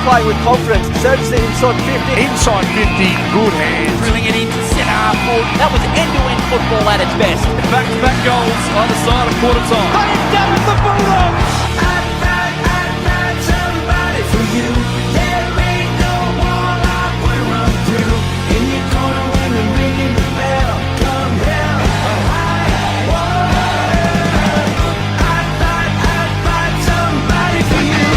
playing with confidence. Serves it inside 50. Inside 50, good hands. Drilling it into centre half forward. That was end-to-end football at its best. Back-to-back goals either side of quarter time. They have done it, the Bulldogs! I'd find somebody for you. There ain't no wall I will run through. In your corner when I'm ringing the bell. Come hell or high water. I'd find somebody for you.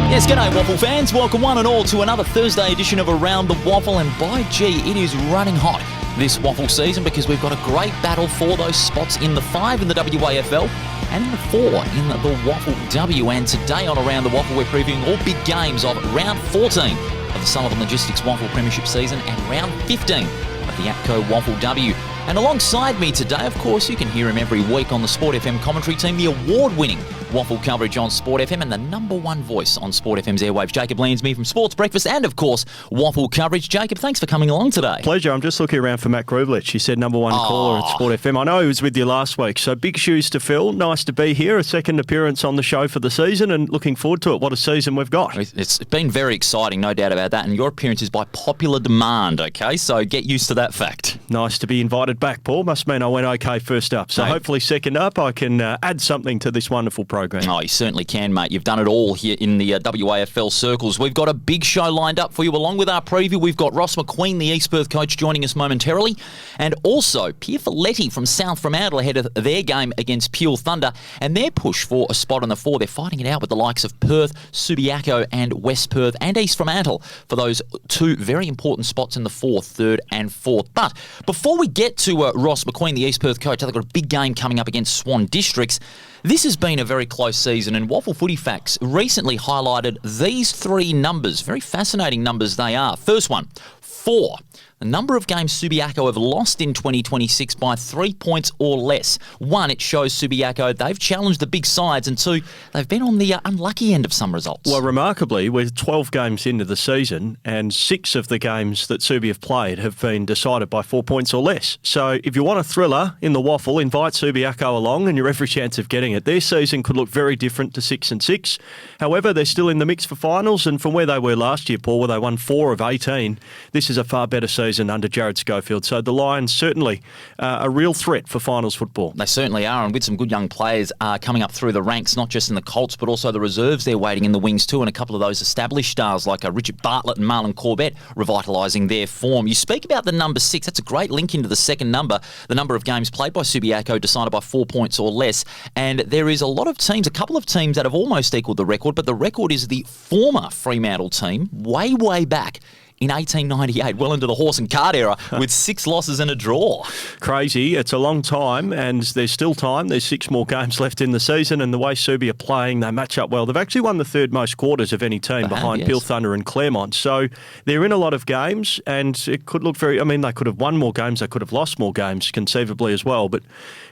Yes, g'day WAFL fans. Welcome one and all to another Thursday edition of Around the WAFL. And by gee, it is running hot this WAFL season because we've got a great battle for those spots in the 5 in the WAFL and in the 4 in the WAFLW. And today on Around the WAFL, we're previewing all big games of round 14 of the Sullivan Logistics WAFL Premiership season and round 15 of the APCO WAFLW. And alongside me today, of course, you can hear him every week on the Sport FM commentary team, the award-winning WAFL coverage on Sport FM and the number one voice on Sport FM's airwaves, Jacob Landsmeer from Sports Breakfast and, of course, WAFL coverage. Jacob, thanks for coming along today. Pleasure. I'm just looking around for Matt Grublich. He said number one caller at Sport FM. I know he was with you last week, so big shoes to fill. Nice to be here. A second appearance on the show for the season and looking forward to it. What a season we've got. It's been very exciting, no doubt about that, and your appearance is by popular demand, okay? So get used to that fact. Nice to be invited back, Paul. Must mean I went okay first up. So hopefully second up I can add something to this wonderful program. Oh, you certainly can, mate. You've done it all here in the WAFL circles. We've got a big show lined up for you. Along with our preview, we've got Ross McQueen, the East Perth coach, joining us momentarily. And also Faletti from South Fremantle ahead of their game against Peel Thunder and their push for a spot in the 4. They're fighting it out with the likes of Perth, Subiaco and West Perth and East Fremantle for those two very important spots in the 4th, 3rd and 4th. But before we get to Ross McQueen, the East Perth coach, they've got a big game coming up against Swan Districts. This has been a very close season, and WAFL Footy Facts recently highlighted these 3 numbers. Very fascinating numbers they are. First one, 4. The number of games Subiaco have lost in 2026 by 3 points or less. 1, it shows Subiaco they've challenged the big sides, and 2, they've been on the unlucky end of some results. Well, remarkably, we're 12 games into the season, and 6 of the games that Subi have played have been decided by 4 points or less. So if you want a thriller in the WAFL, invite Subiaco along, and you're every chance of getting it. Their season could look very different to 6 and 6. However, they're still in the mix for finals, and from where they were last year, Paul, where they won 4 of 18, this is a far better season under Jared Schofield. So the Lions certainly a real threat for finals football. They certainly are, and with some good young players coming up through the ranks, not just in the Colts, but also the reserves they're waiting in the wings too, and a couple of those established stars like Richard Bartlett and Marlon Corbett revitalising their form. You speak about the number 6. That's a great link into the second number, the number of games played by Subiaco decided by 4 points or less. And there is a couple of teams that have almost equalled the record, but the record is the former Fremantle team way back in 1898, well into the horse and cart era, with 6 losses and a draw. Crazy. It's a long time, and there's still time. There's 6 more games left in the season, and the way Subi are playing, they match up well. They've actually won the 3rd most quarters of any team behind Peel Thunder and Claremont. So they're in a lot of games, and it could look very... I mean, they could have won more games. They could have lost more games, conceivably, as well. But,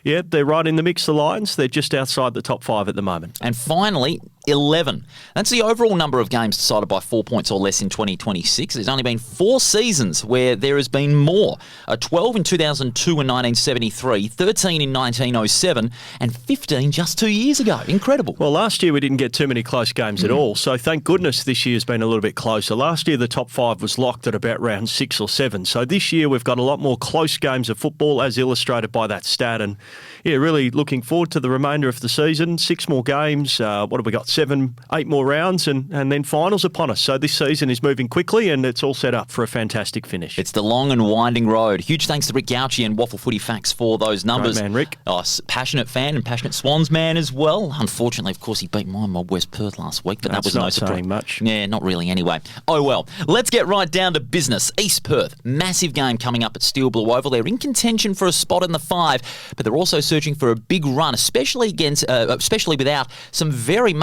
yeah, they're right in the mix, the Lions. They're just outside the top 5 at the moment. And finally, 11. That's the overall number of games decided by 4 points or less in 2026. There's only been 4 seasons where there has been more. 12 in 2002 and 1973, 13 in 1907, and 15 just 2 years ago. Incredible. Well, last year we didn't get too many close games at all, so thank goodness this year's been a little bit closer. Last year the top 5 was locked at about round 6 or 7, so this year we've got a lot more close games of football as illustrated by that stat, and yeah, really looking forward to the remainder of the season. 6 more games, what have we got, 7, 8 more rounds, and then finals upon us. So this season is moving quickly and it's all set up for a fantastic finish. It's the long and winding road. Huge thanks to Rick Gauchi and WAFL Footy Facts for those numbers. Great man, Rick. Oh, passionate fan and passionate Swans man as well. Unfortunately, of course, he beat my mob West Perth last week, but that was no surprise. Saying much. Yeah, not really anyway. Oh well, let's get right down to business. East Perth, massive game coming up at Steel Blue Oval. They're in contention for a spot in the 5, but they're also searching for a big run, especially without some very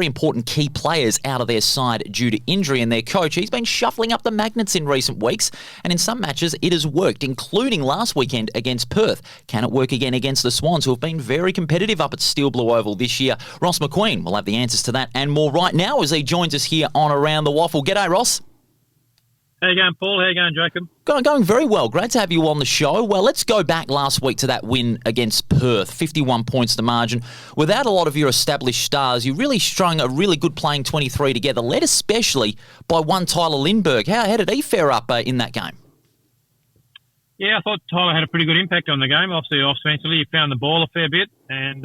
important key players out of their side due to injury. And their coach, he's been shuffling up the magnets in recent weeks, and in some matches it has worked, including last weekend against Perth. Can it work again against the Swans, who have been very competitive up at Steel Blue Oval this year? Ross McQueen will have the answers to that and more right now as he joins us here on Around the WAFL. G'day, Ross. How you going, Paul? How you going, Jacob? Going very well. Great to have you on the show. Well, let's go back last week to that win against Perth, 51 points to margin. Without a lot of your established stars, you really strung a really good playing 23 together, led especially by one Tyler Lindbergh. How did he fare up in that game? Yeah, I thought Tyler had a pretty good impact on the game. Obviously, offensively, he found the ball a fair bit, and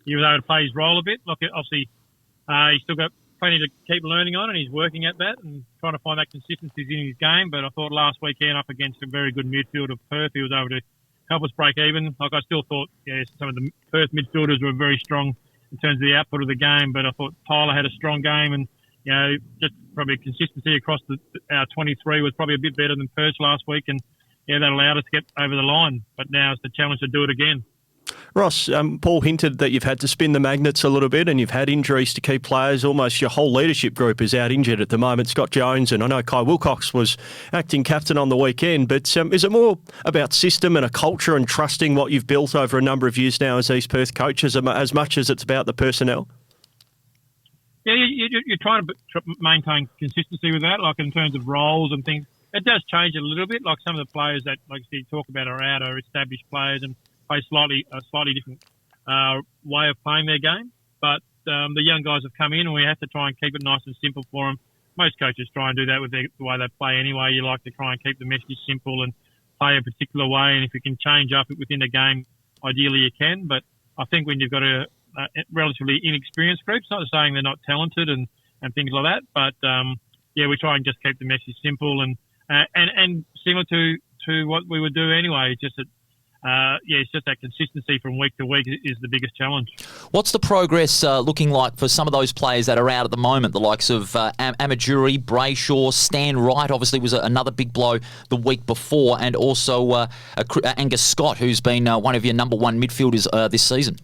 he was able to play his role a bit. Look, obviously, he's still got plenty to keep learning on, and he's working at that and trying to find that consistency in his game. But I thought last weekend up against a very good midfield of Perth, he was able to help us break even. Like, I still thought some of the Perth midfielders were very strong in terms of the output of the game, but I thought Tyler had a strong game, and just probably consistency across our 23 was probably a bit better than Perth last week, and that allowed us to get over the line. But now it's the challenge to do it again. Ross, Paul hinted that you've had to spin the magnets a little bit and you've had injuries to key players. Almost your whole leadership group is out injured at the moment. Scott Jones, and I know Kai Wilcox was acting captain on the weekend, but is it more about system and a culture and trusting what you've built over a number of years now as East Perth coaches as much as it's about the personnel? Yeah, you're trying to maintain consistency with that, like in terms of roles and things. It does change a little bit. Like some of the players that, like you talk about, are out are established players and play a slightly different way of playing their game. But the young guys have come in, and we have to try and keep it nice and simple for them. Most coaches try and do that with the way they play anyway. You like to try and keep the message simple and play a particular way. And if you can change up within the game, ideally you can. But I think when you've got a relatively inexperienced group, it's not saying they're not talented and things like that. But we try and just keep the message simple and similar to what we would do anyway. Just that, it's just that consistency from week to week is the biggest challenge. What's the progress looking like for some of those players that are out at the moment? The likes of Amajuri, Brayshaw, Stan Wright, obviously was another big blow the week before, and also Angus Scott, who's been one of your number one midfielders this season.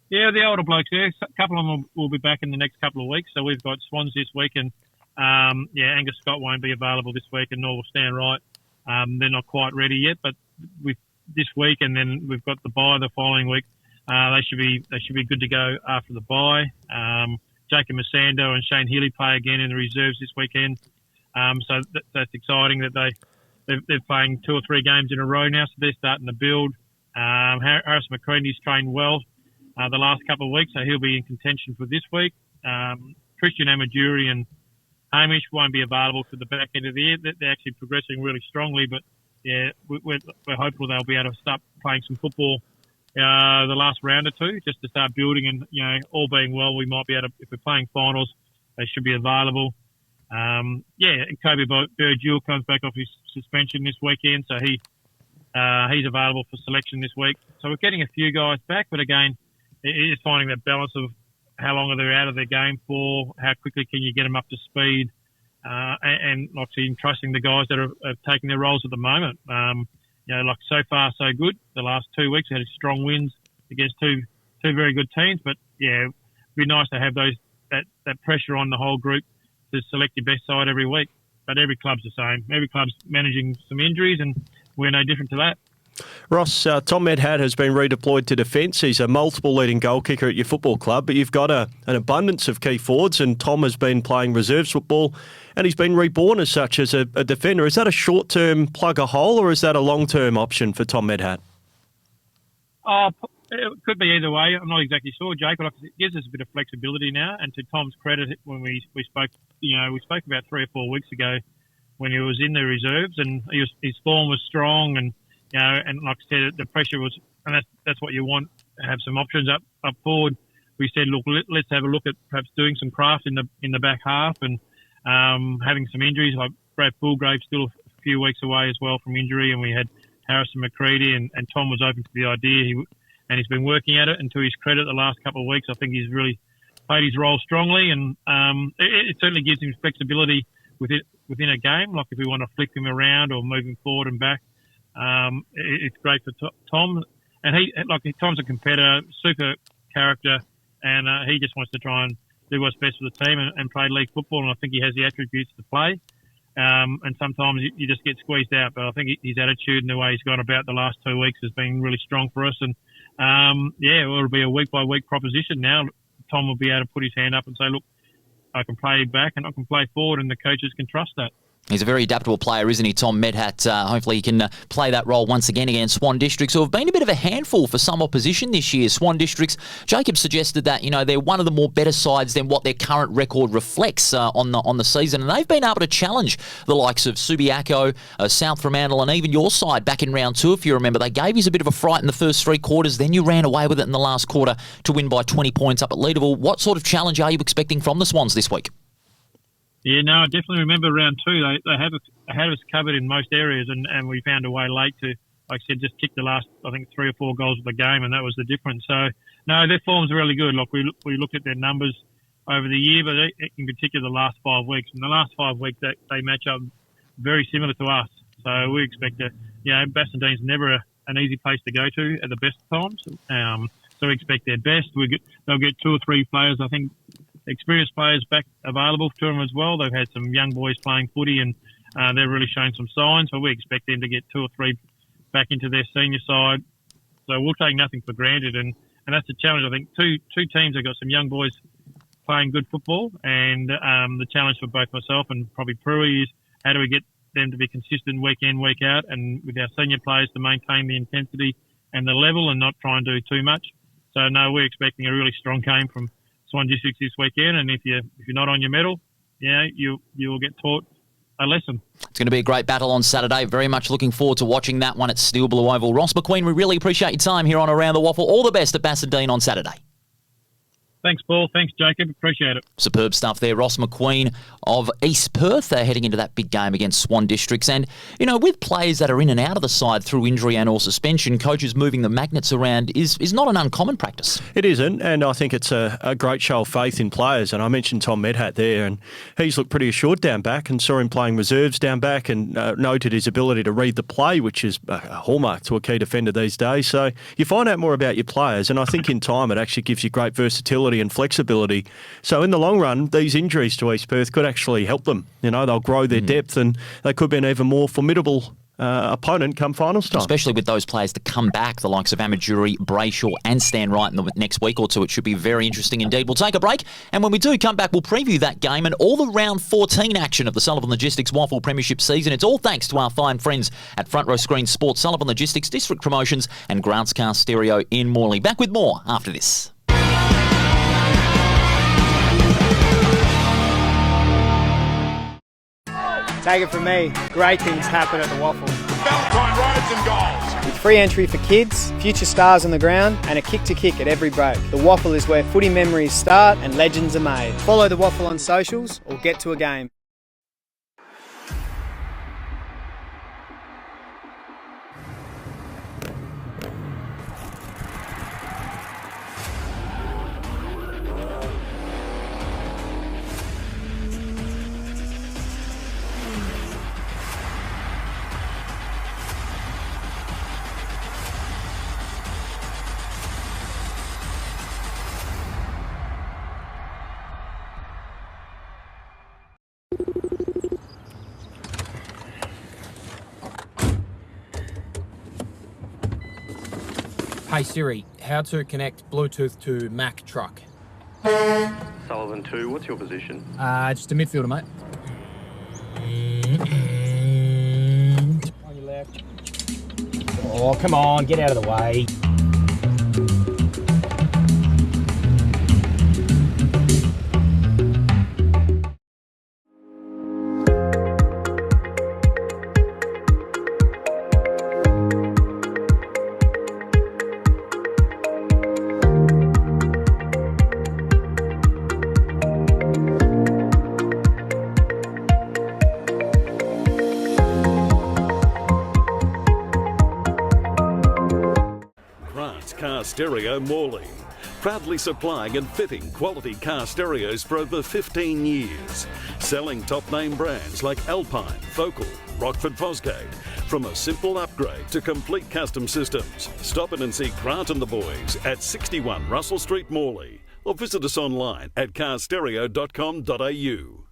Yeah, the older blokes there. A couple of them will be back in the next couple of weeks. So we've got Swans this week, and Angus Scott won't be available this week, and nor will Stan Wright. They're not quite ready yet, but with this week, and then we've got the bye the following week. They should be good to go after the bye. Jacob Landsmeer and Shane Healy play again in the reserves this weekend. So that's exciting that they're playing 2 or 3 games in a row now, so they're starting to build. Ross McQueen has trained well the last couple of weeks, so he'll be in contention for this week. Christian Amajuri and Hamish won't be available for the back end of the year. They're actually progressing really strongly, but we're hopeful they'll be able to start playing some football the last round or two, just to start building. And all being well, we might be able to, if we're playing finals, they should be available. And Kobe Burgill comes back off his suspension this weekend, so he's available for selection this week. So we're getting a few guys back, but again, it is finding that balance of how long are they out of their game for, how quickly can you get them up to speed, and obviously trusting the guys that are taking their roles at the moment. So far so good. The last 2 weeks we had strong wins against two very good teams, but it'd be nice to have that pressure on the whole group to select your best side every week. But every club's the same. Every club's managing some injuries, and we're no different to that. Ross, Tom Medhat has been redeployed to defence. He's a multiple leading goal kicker at your football club, but you've got an abundance of key forwards, and Tom has been playing reserves football, and he's been reborn as such as a defender. Is that a short-term plug a hole, or is that a long-term option for Tom Medhat? It could be either way. I'm not exactly sure, Jake, but it gives us a bit of flexibility now. And to Tom's credit, when we spoke, we spoke about 3 or 4 weeks ago when he was in the reserves, and his form was strong, and and like I said, the pressure was, and that's what you want, have some options up forward. We said, look, let's have a look at perhaps doing some craft in the back half, and having some injuries like Brad Fulgrave still a few weeks away as well from injury, and we had Harrison McCready, and Tom was open to the idea. And he's been working at it, and to his credit, the last couple of weeks, I think he's really played his role strongly, and it certainly gives him flexibility within a game. Like if we want to flick him around or move him forward and back, it's great for Tom. And Tom's a competitor, super character, and he just wants to try and do what's best for the team and play league football. And I think he has the attributes to play. And sometimes you just get squeezed out, but I think his attitude and the way he's gone about the last 2 weeks has been really strong for us. And it'll be a week-by-week proposition now. Tom will be able to put his hand up and say, look, I can play back and I can play forward, and the coaches can trust that. He's a very adaptable player, isn't he, Tom Medhat? Hopefully he can play that role once again against Swan Districts, who have been a bit of a handful for some opposition this year. Swan Districts, Jacob suggested that, they're one of the more better sides than what their current record reflects on the season, and they've been able to challenge the likes of Subiaco, South Fremantle, and even your side back in round 2, if you remember. They gave you a bit of a fright in the first 3 quarters, then you ran away with it in the last quarter to win by 20 points up at Leederville. What sort of challenge are you expecting from the Swans this week? Yeah, no, I definitely remember round 2. They had us covered in most areas, and we found a way late to, like I said, just kick the last, I think, 3 or 4 goals of the game, and that was the difference. So, no, their form's really good. Like we looked at their numbers over the year, but in particular the last 5 weeks. In the last 5 weeks, they match up very similar to us. So we expect Bassendean's never an easy place to go to at the best times. So we expect their best. They'll get 2 or 3 players, I think, experienced players back available to them as well. They've had some young boys playing footy, and they're really showing some signs. So we expect them to get 2 or 3 back into their senior side. So we'll take nothing for granted, and that's the challenge. I think two teams have got some young boys playing good football, and the challenge for both myself and probably Prue is how do we get them to be consistent week in, week out, and with our senior players to maintain the intensity and the level and not try and do too much. So no, we're expecting a really strong game from Swan Districts this weekend, and if you're not on your medal, you will get taught a lesson. It's going to be a great battle on Saturday. Very much looking forward to watching that one at Steel Blue Oval. Ross McQueen, we really appreciate your time here on Around the Waffle. All the best at Bassendean on Saturday. Thanks, Paul. Thanks, Jacob. Appreciate it. Superb stuff there. Ross McQueen of East Perth. They're heading into that big game against Swan Districts. And, with players that are in and out of the side through injury and or suspension, coaches moving the magnets around is not an uncommon practice. It isn't, and I think it's a great show of faith in players. And I mentioned Tom Medhat there, and he's looked pretty assured down back, and saw him playing reserves down back, and noted his ability to read the play, which is a hallmark to a key defender these days. So you find out more about your players, and I think in time it actually gives you great versatility and flexibility. So in the long run, these injuries to East Perth could actually help them. They'll grow their depth, and they could be an even more formidable opponent come finals time. Especially with those players to come back, the likes of Amaduri, Brayshaw and Stan Wright in the next week or two. It should be very interesting indeed. We'll take a break, and when we do come back, we'll preview that game and all the round 14 action of the Sullivan Logistics WAFL Premiership season. It's all thanks to our fine friends at Front Row Screen Sports, Sullivan Logistics, District Promotions and Grants Car Stereo in Morley. Back with more after this. Take it from me, great things happen at the Waffle. Valentine rides and goals. With free entry for kids, future stars on the ground, and a kick to kick at every break. The Waffle is where footy memories start and legends are made. Follow the Waffle on socials or get to a game. Hey Siri, how to connect Bluetooth to Mac truck? Sullivan 2, what's your position? Just a midfielder, mate. On your left. Oh, come on, get out of the way. Car Stereo Morley, proudly supplying and fitting quality car stereos for over 15 years, selling top name brands like Alpine, Focal, Rockford Fosgate. From a simple upgrade to complete custom systems, stop in and see Grant and the boys at 61 Russell Street, Morley, or visit us online at carstereo.com.au.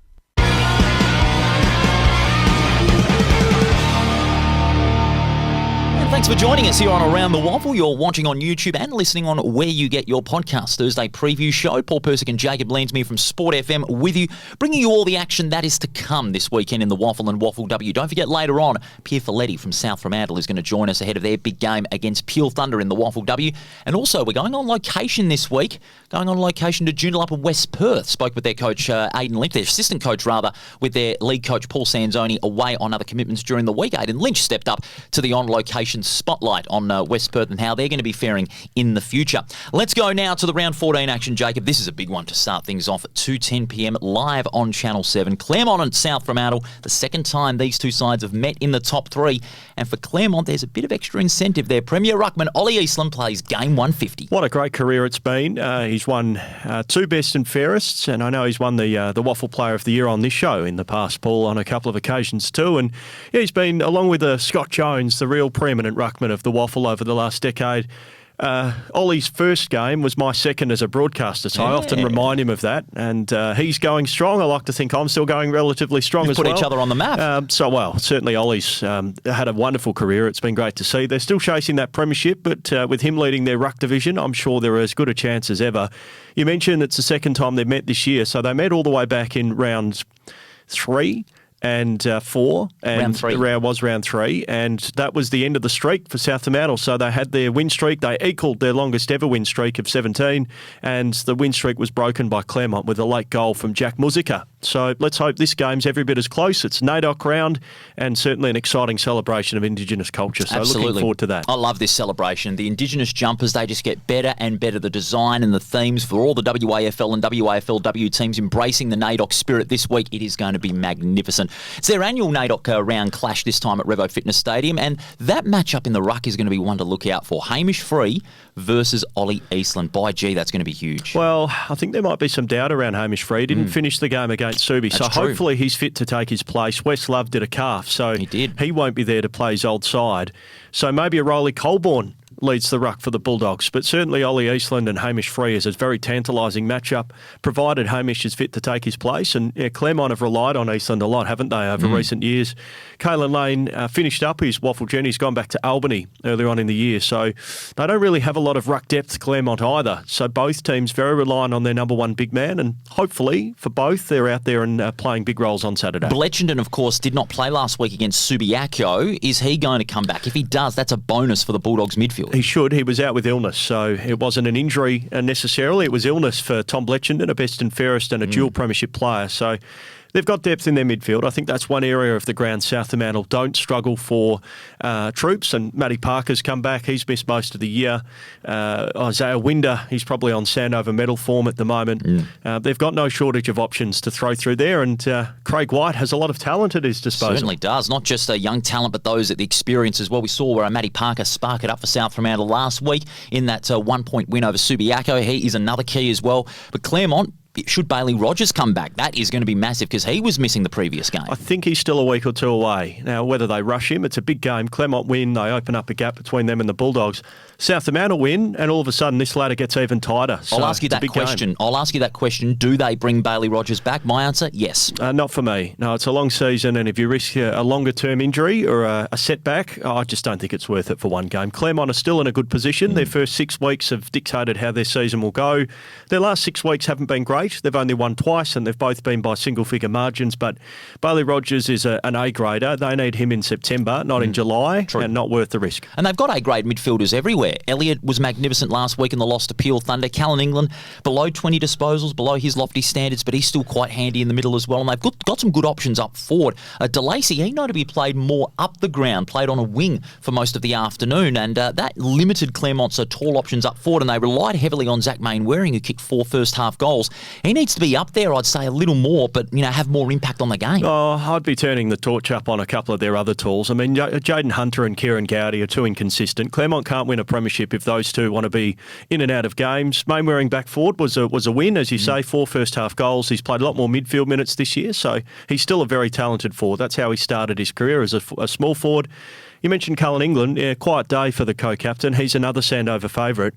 Thanks for joining us here on Around the WAFL. You're watching on YouTube and listening on where you get your podcast. Thursday preview show. Paul Persick and Jacob Landsmeer from Sport FM with you, bringing you all the action that is to come this weekend in the WAFL and WAFLW. Don't forget later on, Faletti from South Fremantle is going to join us ahead of their big game against Peel Thunder in the WAFLW. And also, we're going on location this week, to Joondalup and West Perth. Spoke with their coach, Aidan Lynch, their assistant coach rather, with their league coach, Paul Sanzoni, away on other commitments during the week. Aidan Lynch stepped up to the on-location spotlight on West Perth and how they're going to be faring in the future. Let's go now to the round 14 action, Jacob. This is a big one to start things off at 2:10 p.m. live on Channel 7. Claremont and South Fremantle, the second time these two sides have met in the top three. And for Claremont, there's a bit of extra incentive there. Premier Ruckman Ollie Eastland plays game 150. What a great career it's been. He's won 2 best and fairests, and I know he's won the WAFL Player of the Year on this show in the past, Paul, on a couple of occasions too. And yeah, he's been, along with Scott Jones, the real preeminent ruckman of the WAFL over the last decade. Ollie's first game was my second as a broadcaster, so I often remind him of that. And he's going strong. I like to think I'm still going relatively strong as well. Put each other on the map. Certainly Ollie's had a wonderful career. It's been great to see. They're still chasing that premiership, but with him leading their ruck division, I'm sure they're as good a chance as ever. You mentioned it's the second time they've met this year, so they met all the way back in round 3. And 4, and round 3, and that was the end of the streak for South Fremantle. So they had their win streak. They equalled their longest ever win streak of 17, and the win streak was broken by Claremont with a late goal from Jack Muzica. So let's hope this game's every bit as close. It's NAIDOC round, and certainly an exciting celebration of Indigenous culture. So looking forward to that. I love this celebration. The Indigenous jumpers, they just get better and better. The design and the themes for all the WAFL and WAFLW teams embracing the NAIDOC spirit this week. It is going to be magnificent. It's their annual NAIDOC round clash this time at Revo Fitness Stadium, and that matchup in the ruck is going to be one to look out for. Hamish Free versus Ollie Eastland. By gee, that's going to be huge. Well, I think there might be some doubt around Hamish Free. He didn't finish the game against Subi, so hopefully he's fit to take his place. West Love did a calf, so he won't be there to play his old side. So maybe a Rolly Colborne leads the ruck for the Bulldogs. But certainly Ollie Eastland and Hamish Free is a very tantalising matchup, provided Hamish is fit to take his place. And Claremont have relied on Eastland a lot, haven't they, over recent years. Caelan Lane finished up his WAFL journey. He's gone back to Albany earlier on in the year. So they don't really have a lot of ruck depth, Claremont, either. So both teams very reliant on their number one big man. And hopefully, for both, they're out there and playing big roles on Saturday. Bletchenden, of course, did not play last week against Subiaco. Is he going to come back? If he does, that's a bonus for the Bulldogs midfield. He should. He was out with illness, so it wasn't an injury necessarily. It was illness for Tom Bletchenden, a best and fairest and a dual premiership player. So they've got depth in their midfield. I think that's one area of the ground South Fremantle don't struggle for troops. And Matty Parker's come back. He's missed most of the year. Isaiah Winder, he's probably on Sandover medal form at the moment. They've got no shortage of options to throw through there. And Craig White has a lot lot of talent at his disposal. Certainly does. Not just a young talent, but those at the experience as well. We saw where Matty Parker spark it up for South Fremantle last week in that 1-point win over Subiaco. He is another key as well. But Claremont, should Bailey Rogers come back, that is going to be massive because he was missing the previous game. I think he's still a week or two away. Now, whether they rush him, it's a big game. Claremont win, they open up a gap between them and the Bulldogs. South Fremantle win, and all of a sudden this ladder gets even tighter. So I'll ask you that question. I'll ask you that question. Do they bring Bailey Rogers back? My answer, yes. Not for me. No, it's a long season, and if you risk a longer-term injury or a setback, I just don't think it's worth it for one game. Claremont are still in a good position. Their first 6 weeks have dictated how their season will go. Their last 6 weeks haven't been great. They've only won twice, and they've both been by single-figure margins, but Bailey Rogers is an A-grader. They need him in September, not in July, and not worth the risk. And they've got A-grade midfielders everywhere. Elliott was magnificent last week in the loss to Peel Thunder. Callan England, below 20 disposals, below his lofty standards, but he's still quite handy in the middle as well. And they've got some good options up forward. DeLacy, he known to be played more up the ground, played on a wing for most of the afternoon, and that limited Claremont's tall options up forward, and they relied heavily on Zach Mainwaring, who kicked 4 first-half goals. He needs to be up there, I'd say, a little more, but have more impact on the game. Oh, I'd be turning the torch up on a couple of their other tools. I mean, Jaden Hunter and Kieran Gowdy are too inconsistent. Claremont can't win a premiership if those two want to be in and out of games. Mainwaring back forward was a win, as you say, 4 first-half goals. He's played a lot more midfield minutes this year, so he's still a very talented forward. That's how he started his career, as a small forward. You mentioned Cullen England. Yeah, quiet day for the co-captain. He's another Sandover favourite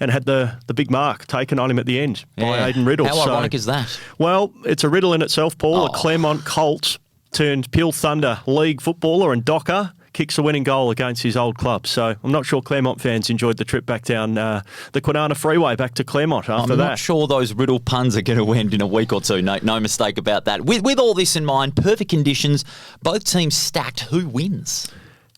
and had the big mark taken on him at the end by Aidan Riddle. How ironic is that? Well, it's a riddle in itself, Paul. A Claremont Colt turned Peel Thunder league footballer and docker kicks a winning goal against his old club. So I'm not sure Claremont fans enjoyed the trip back down the Kwinana Freeway back to Claremont after that. I'm not sure those riddle puns are going to end in a week or two. No mistake about that. With all this in mind, perfect conditions, both teams stacked. Who wins?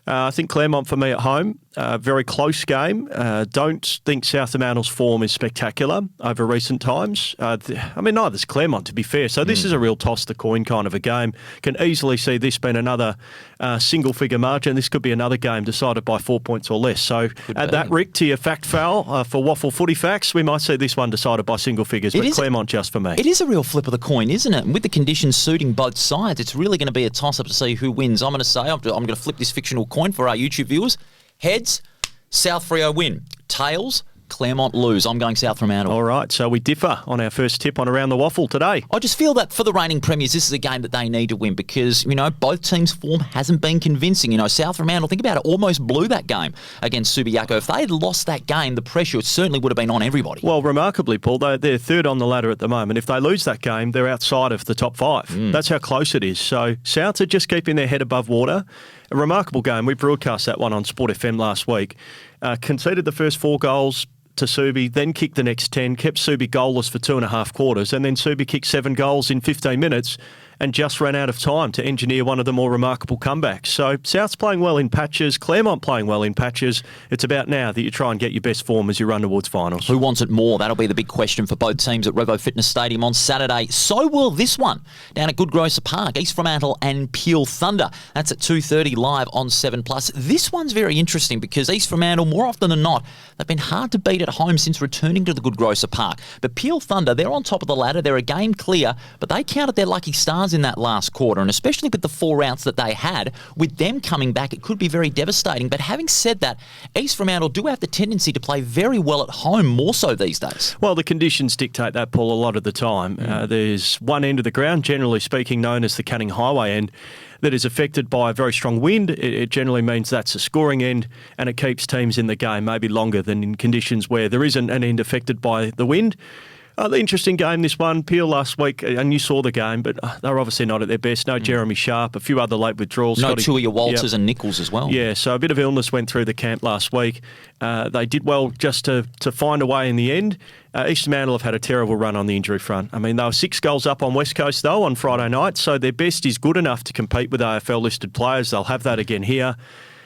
I think Claremont for me at home. Very close game. Don't think South Fremantle's form is spectacular over recent times. Neither's Claremont, to be fair. So this is a real toss the coin kind of a game. Can easily see this being another single-figure margin. This could be another game decided by 4 points or less. So add that, Rick, to your fact foul for WAFL Footy Facts. We might see this one decided by single figures, but Claremont just for me. It is a real flip of the coin, isn't it? And with the conditions suiting both sides, it's really going to be a toss-up to see who wins. I'm going to say, I'm going to flip this fictional coin for our YouTube viewers. Heads, South Freo win. Tails, Claremont lose. I'm going South Fremantle. All right, so we differ on our first tip on Around the Waffle today. I just feel that for the reigning premiers, this is a game that they need to win because, both teams' form hasn't been convincing. South Fremantle, think about it, almost blew that game against Subiaco. If they had lost that game, the pressure certainly would have been on everybody. Well, remarkably, Paul, they're third on the ladder at the moment. If they lose that game, they're outside of the top 5. That's how close it is. So Souths are just keeping their head above water. A remarkable game. We broadcast that one on Sport FM last week. Conceded the first 4 goals to Subi, then kicked the next 10, kept Subi goalless for 2.5 quarters, and then Subi kicked 7 goals in 15 minutes and just ran out of time to engineer one of the more remarkable comebacks. So South's playing well in patches, Claremont playing well in patches. It's about now that you try and get your best form as you run towards finals. Who wants it more? That'll be the big question for both teams at Revo Fitness Stadium on Saturday. So will this one down at Good Grocer Park, East Fremantle and Peel Thunder. That's at 2:30 live on 7+. This one's very interesting because East Fremantle, more often than not, they've been hard to beat at home since returning to the Good Grocer Park. But Peel Thunder, they're on top of the ladder. They're a game clear, but they counted their lucky stars in that last quarter, and especially with the 4 outs that they had, with them coming back, it could be very devastating. But having said that, East Fremantle do have the tendency to play very well at home, more so these days. Well, the conditions dictate that, Paul, a lot of the time. There's one end of the ground, generally speaking, known as the Canning Highway end, that is affected by a very strong wind. It generally means that's a scoring end, and it keeps teams in the game maybe longer than in conditions where there isn't an end affected by the wind. The interesting game, this one. Peel last week, and you saw the game, but they're obviously not at their best. No Jeremy Sharp, a few other late withdrawals. No Tuia Walters and Nichols as well. Yeah, so a bit of illness went through the camp last week. They did well just to find a way in the end. East Fremantle have had a terrible run on the injury front. I mean, they were 6 goals up on West Coast, though, on Friday night, so their best is good enough to compete with AFL-listed players. They'll have that again here.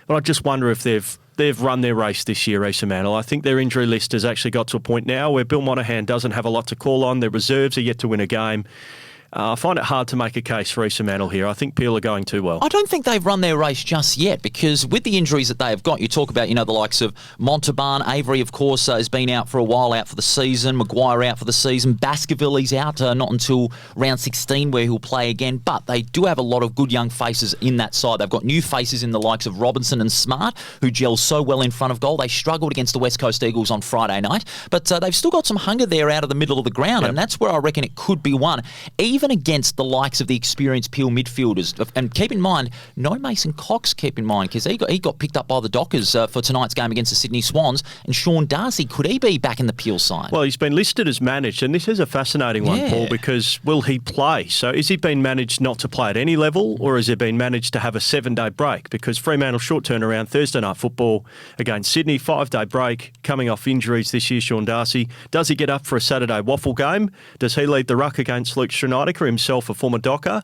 But I just wonder if they've run their race this year, East Fremantle. I think their injury list has actually got to a point now where Bill Monahan doesn't have a lot to call on. Their reserves are yet to win a game. I find it hard to make a case for East Fremantle here. I think Peel are going too well. I don't think they've run their race just yet because with the injuries that they have got, you talk about, the likes of Montalban, Avery, of course, has been out for a while, out for the season. Maguire out for the season. Baskerville, he's out not until round 16 where he'll play again. But they do have a lot of good young faces in that side. They've got new faces in the likes of Robinson and Smart, who gel so well in front of goal. They struggled against the West Coast Eagles on Friday night, but they've still got some hunger there out of the middle of the ground, and that's where I reckon it could be won, even against the likes of the experienced Peel midfielders. And keep in mind, no Mason Cox, keep in mind, because he got picked up by the Dockers for tonight's game against the Sydney Swans. And Sean Darcy, could he be back in the Peel side? Well, he's been listed as managed, and this is a fascinating one, Paul, because will he play? So is he been managed not to play at any level, or has he been managed to have a 7-day break? Because Fremantle short turnaround Thursday night football against Sydney, 5-day break, coming off injuries this year, Sean Darcy. Does he get up for a Saturday WAFL game? Does he lead the ruck against Luke Schneider, himself a former Docker?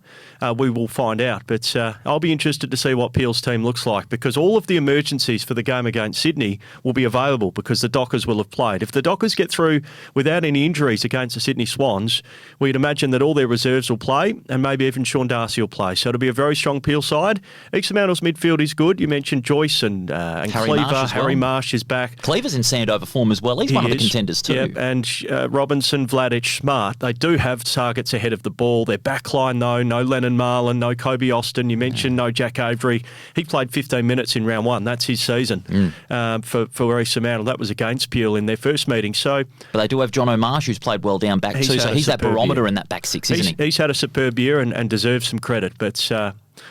We will find out, but I'll be interested to see what Peel's team looks like, because all of the emergencies for the game against Sydney will be available because the Dockers will have played. If the Dockers get through without any injuries against the Sydney Swans, we'd imagine that all their reserves will play, and maybe even Sean Darcy will play. So it'll be a very strong Peel side. East Fremantle's midfield is good. You mentioned Joyce and Cleaver. Harry Marsh is back. Cleaver's in Sandover form as well. He's one of the contenders too. Yep, and Robinson, Vladic, Smart. They do have targets ahead of the ball. Their backline, though, no Lennon Marlin, no Kobe Austin. You mentioned no Jack Avery. He played 15 minutes in round 1. That's his season for East Fremantle. That was against Peel in their first meeting. So, but they do have John O'Marsh, who's played well down back too. So he's that barometer in that back six, isn't he? He's had a superb year and deserves some credit. But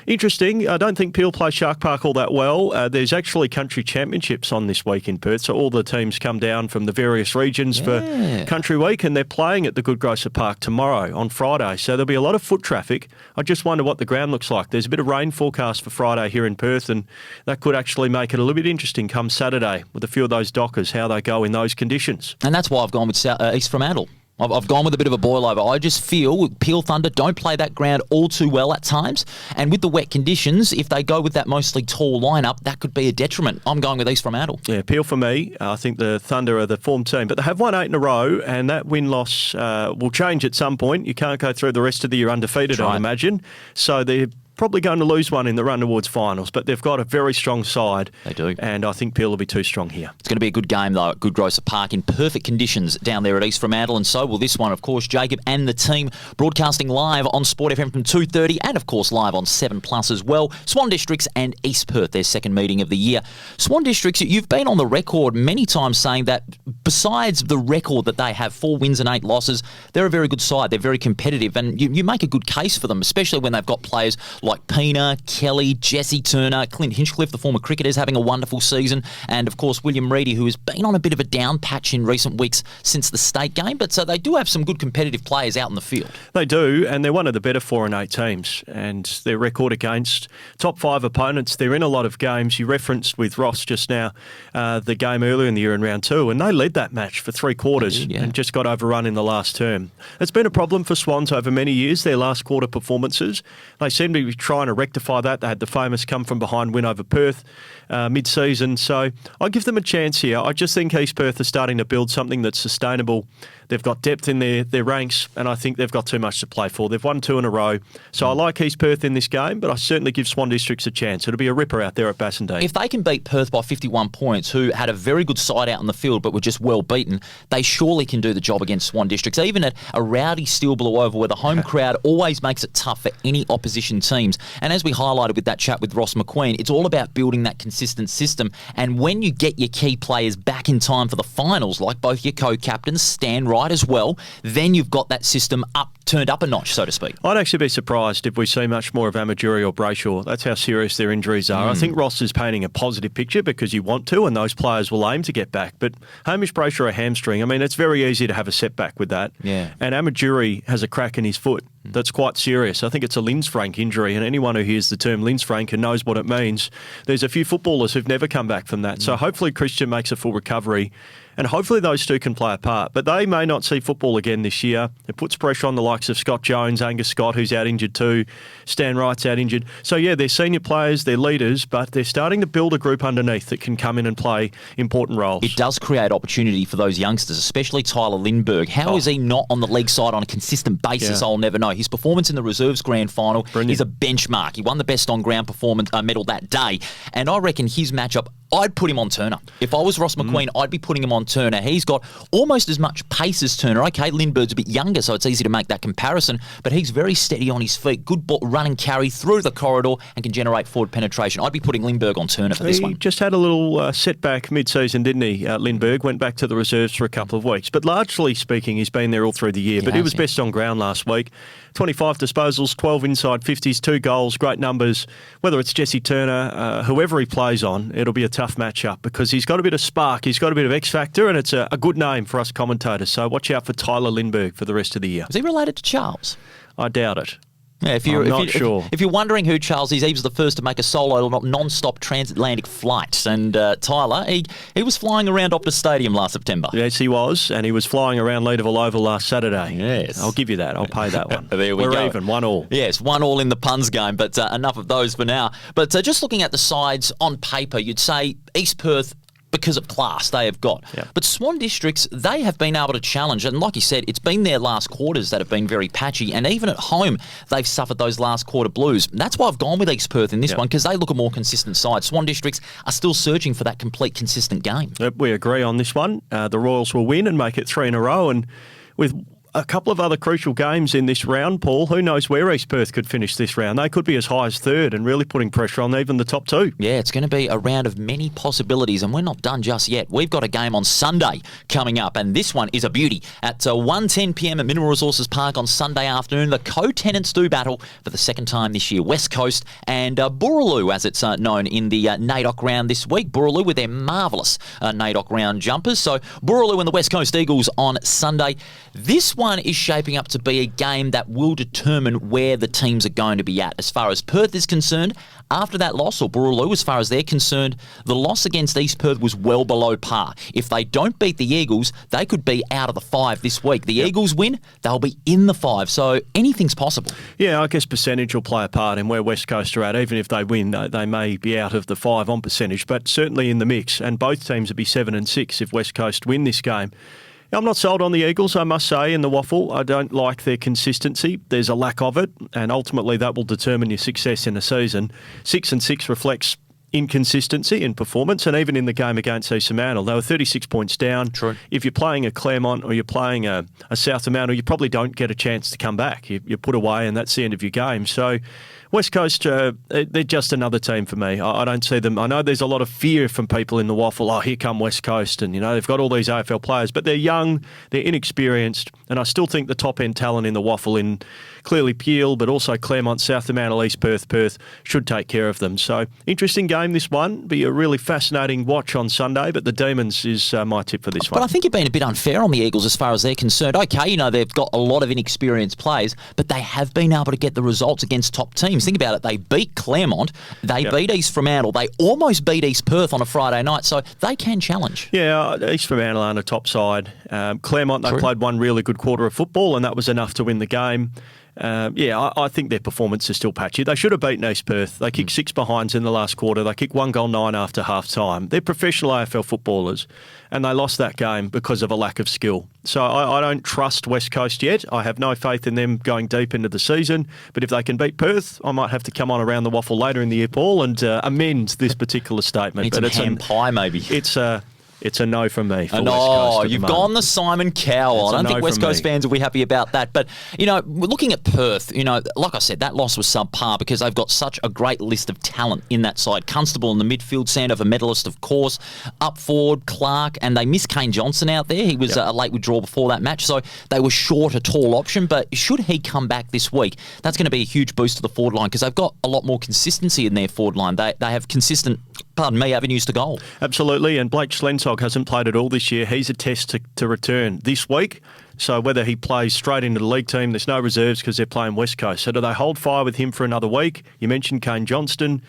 Interesting. I don't think Peel play Shark Park all that well. There's actually country championships on this week in Perth, so all the teams come down from the various regions for Country Week, and they're playing at the Goodgrocer Park tomorrow on Friday. So there'll be a lot of foot traffic. I just wonder what the ground looks like. There's a bit of rain forecast for Friday here in Perth, and that could actually make it a little bit interesting come Saturday with a few of those Dockers, how they go in those conditions. And that's why I've gone with East Fremantle. I've gone with a bit of a boil over. I just feel Peel Thunder don't play that ground all too well at times. And with the wet conditions, if they go with that mostly tall lineup, that could be a detriment. I'm going with East Fremantle. Yeah, Peel for me. I think the Thunder are the form team. But they have won 8 in a row, and that win-loss will change at some point. You can't go through the rest of the year undefeated, I imagine. So they're probably going to lose one in the run towards finals, but they've got a very strong side. They do. And I think Peel will be too strong here. It's going to be a good game, though, at Goodgrocer Park in perfect conditions down there at East Fremantle, and so will this one, of course. Jacob and the team broadcasting live on Sport FM from 2:30 and, of course, live on 7+ as well. Swan Districts and East Perth, their second meeting of the year. Swan Districts, you've been on the record many times saying that besides the record that they have, 4 wins and 8 losses, they're a very good side. They're very competitive, and you make a good case for them, especially when they've got players like Pina, Kelly, Jesse Turner, Clint Hinchcliffe, the former cricketer, is having a wonderful season, and of course William Reedy, who has been on a bit of a down patch in recent weeks since the state game, but so they do have some good competitive players out in the field. They do, and they're one of the better 4 and 8 teams, and their record against top 5 opponents, they're in a lot of games. You referenced with Ross just now the game earlier in the year in round 2, and they led that match for 3 quarters and just got overrun in the last term. It's been a problem for Swans over many years, their last quarter performances. They seem to be trying to rectify that. They had the famous come from behind win over Perth mid-season, so I give them a chance here. I just think East Perth are starting to build something that's sustainable. They've got depth in their ranks, and I think they've got too much to play for. They've won 2 in a row, so I like East Perth in this game, but I certainly give Swan Districts a chance. It'll be a ripper out there at Bassendean. If they can beat Perth by 51 points, who had a very good side out in the field but were just well beaten, they surely can do the job against Swan Districts, even at a rowdy Steel Blue Oval where the home crowd always makes it tough for any opposition teams. And as we highlighted with that chat with Ross McQueen, it's all about building that consistent system. And when you get your key players back in time for the finals, like both your co-captains, Stan Wright as well, then you've got that system turned up a notch, so to speak. I'd actually be surprised if we see much more of Amaduri or Brayshaw. That's how serious their injuries are. I think Ross is painting a positive picture because you want to, and those players will aim to get back. But Hamish Brayshaw, a hamstring, I mean, it's very easy to have a setback with that. Yeah. And Amaduri has a crack in his foot that's quite serious. I think it's a Linsfranc injury, and anyone who hears the term Linsfranc and knows what it means, there's a few footballers who've never come back from that. So hopefully Christian makes a full recovery, and hopefully those two can play a part. But they may not see football again this year. It puts pressure on the likes of Scott Jones, Angus Scott, who's out injured too. Stan Wright's out injured. So, yeah, they're senior players, they're leaders, but they're starting to build a group underneath that can come in and play important roles. It does create opportunity for those youngsters, especially Tyler Lindbergh. How is he not on the league side on a consistent basis? I'll never know. His performance in the reserves grand final is a benchmark. He won the best on-ground performance medal that day, and I reckon his matchup, I'd put him on Turner. If I was Ross McQueen, I'd be putting him on Turner. He's got almost as much pace as Turner. Okay, Lindbergh's a bit younger, so it's easy to make that comparison, but he's very steady on his feet. Good ball, run and carry through the corridor and can generate forward penetration. I'd be putting Lindbergh on Turner for this one. He just had a little setback mid-season, didn't he, Lindbergh? Went back to the reserves for a couple of weeks. But largely speaking, he's been there all through the year. But he was best on ground last week. 25 disposals, 12 inside 50s, 2 goals, great numbers. Whether it's Jesse Turner, whoever he plays on, it'll be a tough matchup because he's got a bit of spark, he's got a bit of X factor, and it's a good name for us commentators. So watch out for Tyler Lindbergh for the rest of the year. Is he related to Charles? I doubt it. Yeah, I'm not sure. If you're wondering who Charles is, he was the first to make a solo non-stop transatlantic flight. And Tyler, he was flying around Optus Stadium last September. Yes, he was. And he was flying around Leederville Oval last Saturday. Yes. I'll give you that. I'll pay that one. There We're go. even, 1-1. Yes, 1-1 in the puns game, but enough of those for now. But just looking at the sides on paper, you'd say East Perth, because of class they have got. Yeah. But Swan Districts, they have been able to challenge, and like you said, it's been their last quarters that have been very patchy, and even at home, they've suffered those last quarter blues. And that's why I've gone with East Perth in this one, because they look a more consistent side. Swan Districts are still searching for that complete, consistent game. We agree on this one. The Royals will win and make it 3 in a row, and with a couple of other crucial games in this round, Paul. Who knows where East Perth could finish this round? They could be as high as third and really putting pressure on even the top two. Yeah, it's going to be a round of many possibilities, and we're not done just yet. We've got a game on Sunday coming up, and this one is a beauty. At 1:10 p.m. at Mineral Resources Park on Sunday afternoon, the co-tenants do battle for the second time this year. West Coast and Boorloo, as it's known in the NAIDOC round this week. Boorloo with their marvellous NAIDOC round jumpers. So Boorloo and the West Coast Eagles on Sunday. This one is shaping up to be a game that will determine where the teams are going to be at. As far as Perth is concerned, after that loss, or Boorloo, as far as they're concerned, the loss against East Perth was well below par. If they don't beat the Eagles, they could be out of the 5 this week. The Eagles win, they'll be in the 5. So anything's possible. Yeah, I guess percentage will play a part in where West Coast are at. Even if they win, they may be out of the 5 on percentage, but certainly in the mix. And both teams would be 7 and 6 if West Coast win this game. I'm not sold on the Eagles, I must say, in the WAFL. I don't like their consistency. There's a lack of it, and ultimately that will determine your success in a season. 6 and 6 reflects inconsistency in performance, and even in the game against East Fremantle, they were 36 points down. True. If you're playing a Claremont or you're playing a South Fremantle, you probably don't get a chance to come back. You're put away, and that's the end of your game. So West Coast, they're just another team for me. I don't see them. I know there's a lot of fear from people in the WAFL. Oh, here come West Coast, and they've got all these AFL players, but they're young, they're inexperienced, and I still think the top end talent in the WAFL, in clearly Peel, but also Claremont, South Fremantle, East Perth, should take care of them. So interesting game this one. Be a really fascinating watch on Sunday, but the Demons is my tip for this one. But I think you've been a bit unfair on the Eagles as far as they're concerned. Okay, they've got a lot of inexperienced players, but they have been able to get the results against top teams. Think about it. They beat Claremont. They beat East Fremantle. They almost beat East Perth on a Friday night, so they can challenge. Yeah, East Fremantle aren't a top side. Claremont, they played one really good quarter of football, and that was enough to win the game. I think their performance is still patchy. They should have beaten East Perth. They kicked 6 behinds in the last quarter. They kicked 1 goal 9 after half time. They're professional AFL footballers, and they lost that game because of a lack of skill. So I don't trust West Coast yet. I have no faith in them going deep into the season. But if they can beat Perth, I might have to come on around the WAFL later in the year, Paul, and amend this particular statement. Need some ham pie, maybe. It's a no from me for West No, Coast. you've gone the Simon Cowell. I don't think West Coast fans will be happy about that. But, looking at Perth, like I said, that loss was subpar because they've got such a great list of talent in that side. Constable in the midfield, Sandover medalist, of course. Up forward, Clark, and they missed Kane Johnson out there. He was a late withdrawal before that match, so they were short a tall option. But should he come back this week, that's going to be a huge boost to the forward line because they've got a lot more consistency in their forward line. They have consistent, avenues to goal. Absolutely, and Blake Schlenzog hasn't played at all this year. He's a test to return this week. So whether he plays straight into the league team, there's no reserves because they're playing West Coast. So do they hold fire with him for another week? You mentioned Kane Johnston.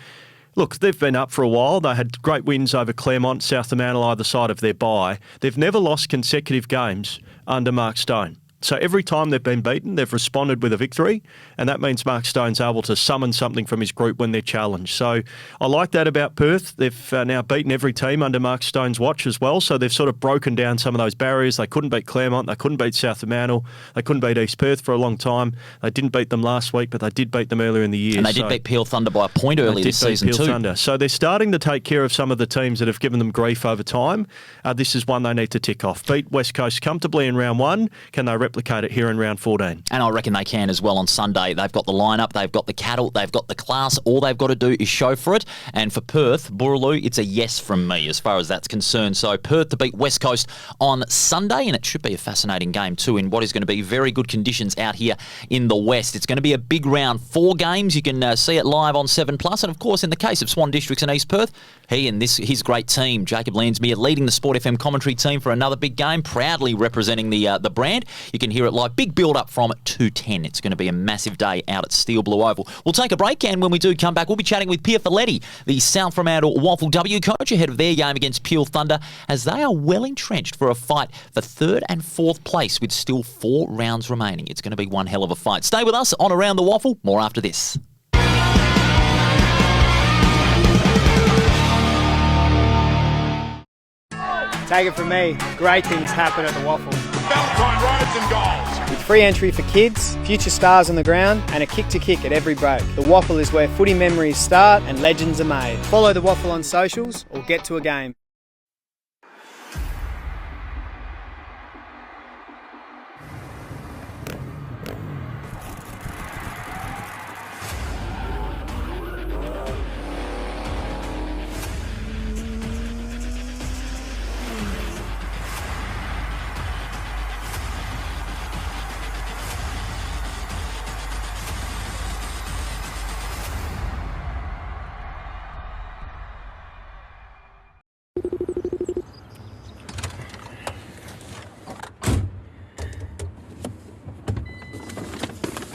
Look, they've been up for a while. They had great wins over Claremont, South Fremantle, either side of their bye. They've never lost consecutive games under Mark Stone. So every time they've been beaten, they've responded with a victory, and that means Mark Stone's able to summon something from his group when they're challenged. So I like that about Perth. They've now beaten every team under Mark Stone's watch as well, so they've sort of broken down some of those barriers. They couldn't beat Claremont, they couldn't beat South Fremantle, they couldn't beat East Perth for a long time. They didn't beat them last week, but they did beat them earlier in the year. And they did beat Peel Thunder by a point earlier this season too. Thunder. So they're starting to take care of some of the teams that have given them grief over time. This is one they need to tick off. Beat West Coast comfortably in round 1. Can they replicate it here in round 14? And I reckon they can as well on Sunday. They've got the lineup, they've got the cattle, they've got the class. All they've got to do is show for it. And for Perth, Boorloo, it's a yes from me as far as that's concerned. So Perth to beat West Coast on Sunday, and it should be a fascinating game too in what is going to be very good conditions out here in the West. It's going to be a big round. 4 games. You can see it live on 7+. And of course, in the case of Swan Districts and East Perth, he and his great team, Jacob Landsmeer, leading the Sport FM commentary team for another big game, proudly representing the brand. You can hear it live. Big build up from 2:10. It's going to be a massive day out at Steel Blue Oval. We'll take a break, and when we do come back, we'll be chatting with Faletti, the South Fremantle WAFLW coach, ahead of their game against Peel Thunder, as they are well entrenched for a fight for 3rd and 4th place with still 4 rounds remaining. It's going to be one hell of a fight. Stay with us on Around the WAFL. More after this. Take it from me, great things happen at the WAFL. Valentine roads and goals. With free entry for kids, future stars on the ground, and a kick to kick at every break. The WAFL is where footy memories start and legends are made. Follow the WAFL on socials or get to a game.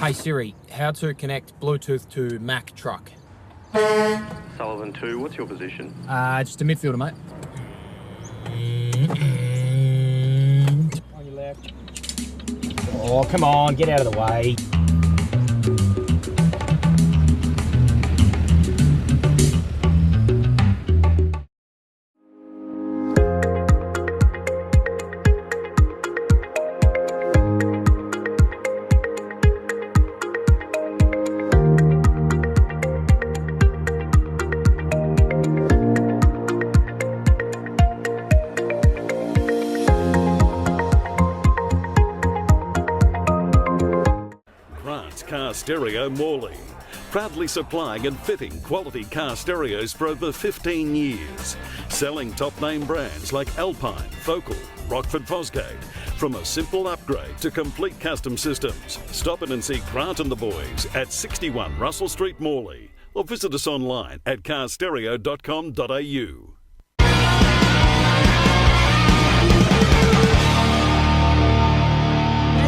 Hey Siri, how to connect Bluetooth to Mac truck? Sullivan 2, what's your position? Just a midfielder, mate. On your left. Oh, come on, get out of the way. Car Stereo Morley, proudly supplying and fitting quality car stereos for over 15 years, selling top name brands like Alpine, Focal, Rockford Fosgate. From a simple upgrade to complete custom systems, stop in and see Grant and the boys at 61 Russell Street, Morley, or visit us online at carstereo.com.au.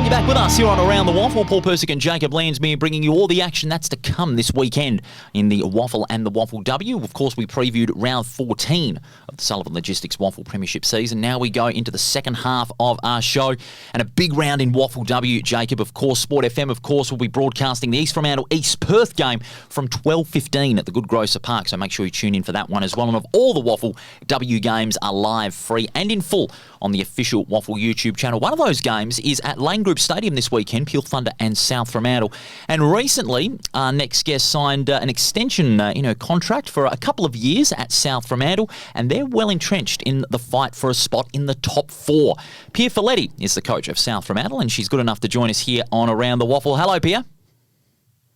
You're back with us here on Around the Waffle. Paul Persick and Jacob Landsmeer bringing you all the action that's to come this weekend in the WAFL and the WAFLW. Of course, we previewed round 14 of the Sullivan Logistics WAFL Premiership season. Now we go into the second half of our show and a big round in WAFLW, Jacob. Of course, Sport FM, of course, will be broadcasting the East Fremantle East Perth game from 12:15 at the Good Grocer Park, so make sure you tune in for that one as well. And of all the WAFLW games are live, free and in full on the official WAFL YouTube channel. One of those games is at Lane Group Stadium this weekend, Peel Thunder and South Fremantle. And recently, our next guest signed an extension contract for a couple of years at South Fremantle, and they're well entrenched in the fight for a spot in the top four. Pia Faletti is the coach of South Fremantle, and she's good enough to join us here on Around the Waffle. Hello, Pia.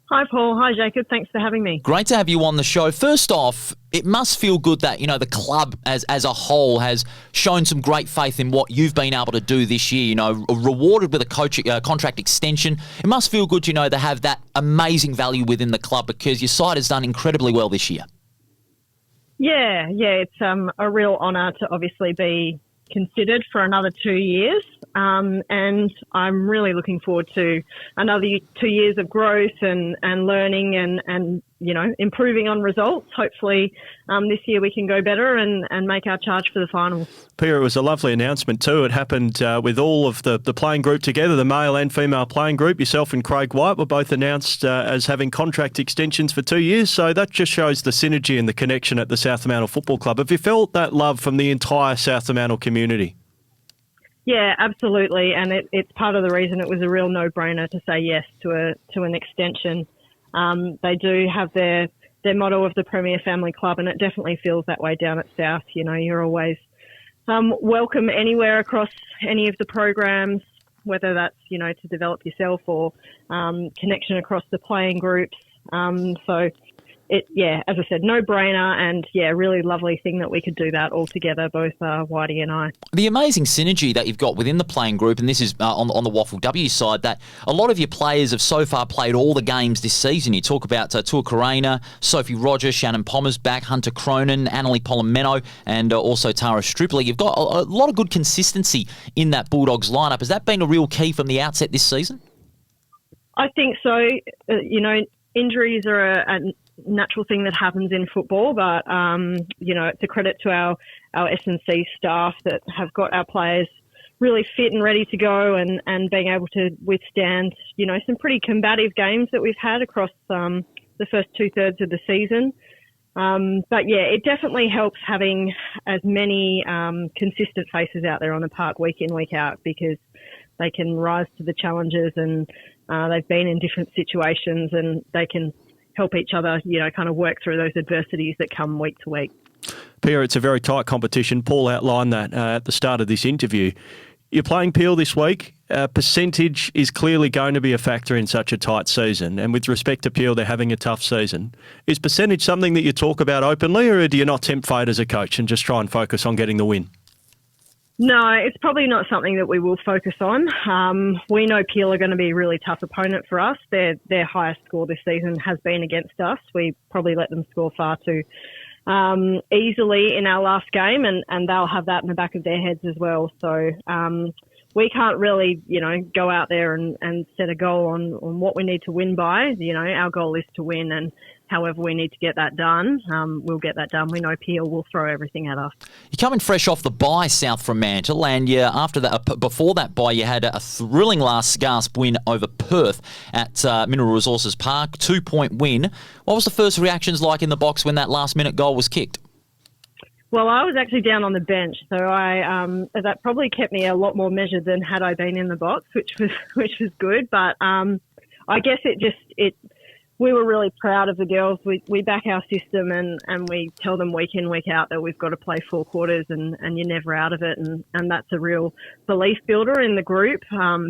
Hi, Paul. Hi, Jacob. Thanks for having me. Great to have you on the show. First off, it must feel good that, the club as a whole has shown some great faith in what you've been able to do this year, rewarded with a contract extension. It must feel good, to have that amazing value within the club because your side has done incredibly well this year. Yeah, it's a real honour to obviously be considered for another 2 years. And I'm really looking forward to another 2 years of growth and learning and improving on results. Hopefully this year we can go better and make our charge for the finals. Pia, it was a lovely announcement too. It happened with all of the playing group together, the male and female playing group. Yourself and Craig White were both announced as having contract extensions for 2 years. So that just shows the synergy and the connection at the South Fremantle Football Club. Have you felt that love from the entire South Fremantle community? Yeah, absolutely. And it's part of the reason it was a real no-brainer to say yes to an extension. They do have their motto of the Premier Family Club, and it definitely feels that way down at South. You're always welcome anywhere across any of the programs, whether that's, to develop yourself or connection across the playing groups. So as I said, no-brainer, and really lovely thing that we could do that all together, both Whitey and I. The amazing synergy that you've got within the playing group, and this is on the WAFLW side, that a lot of your players have so far played all the games this season. You talk about Tua Karena, Sophie Rogers, Shannon Pommer's back, Hunter Cronin, Annalie Polomeno, and also Tara Stripley. You've got a lot of good consistency in that Bulldogs lineup. Has that been a real key from the outset this season? I think so. Injuries are a natural thing that happens in football, but it's a credit to our S&C staff that have got our players really fit and ready to go and being able to withstand some pretty combative games that we've had across the first 2/3 of the season. It definitely helps having as many consistent faces out there on the park week in, week out, because they can rise to the challenges and they've been in different situations and they can help each other, kind of work through those adversities that come week to week. Pia, it's a very tight competition. Paul outlined that at the start of this interview. You're playing Peel this week. Percentage is clearly going to be a factor in such a tight season. And with respect to Peel, they're having a tough season. Is percentage something that you talk about openly, or do you not tempt fate as a coach and just try and focus on getting the win? No, it's probably not something that we will focus on. We know Peel are going to be a really tough opponent for us. Their highest score this season has been against us. We probably let them score far too easily in our last game, and they'll have that in the back of their heads as well. So we can't really, go out there and set a goal on what we need to win by. Our goal is to win, and however we need to get that done, we'll get that done. We know Peel will throw everything at us. You're coming fresh off the bye, South Fremantle, and before that bye, you had a thrilling last gasp win over Perth at Mineral Resources Park, 2-point win. What was the first reactions like in the box when that last-minute goal was kicked? Well, I was actually down on the bench, so that probably kept me a lot more measured than had I been in the box, which was good. But I guess we were really proud of the girls. We back our system and we tell them week in, week out that we've got to play 4 quarters and you're never out of it. And that's a real belief builder in the group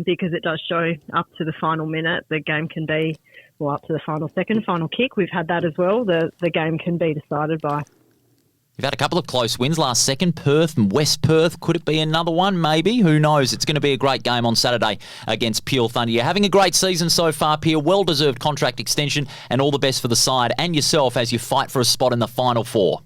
because it does show up to the final minute. The game can be, up to the final second, final kick. We've had that as well. The game can be decided by. You've had a couple of close wins last second, Perth and West Perth. Could it be another one? Maybe. Who knows? It's going to be a great game on Saturday against Peel Thunder. You're having a great season so far, Peel. Well-deserved contract extension and all the best for the side and yourself as you fight for a spot in the Final Four.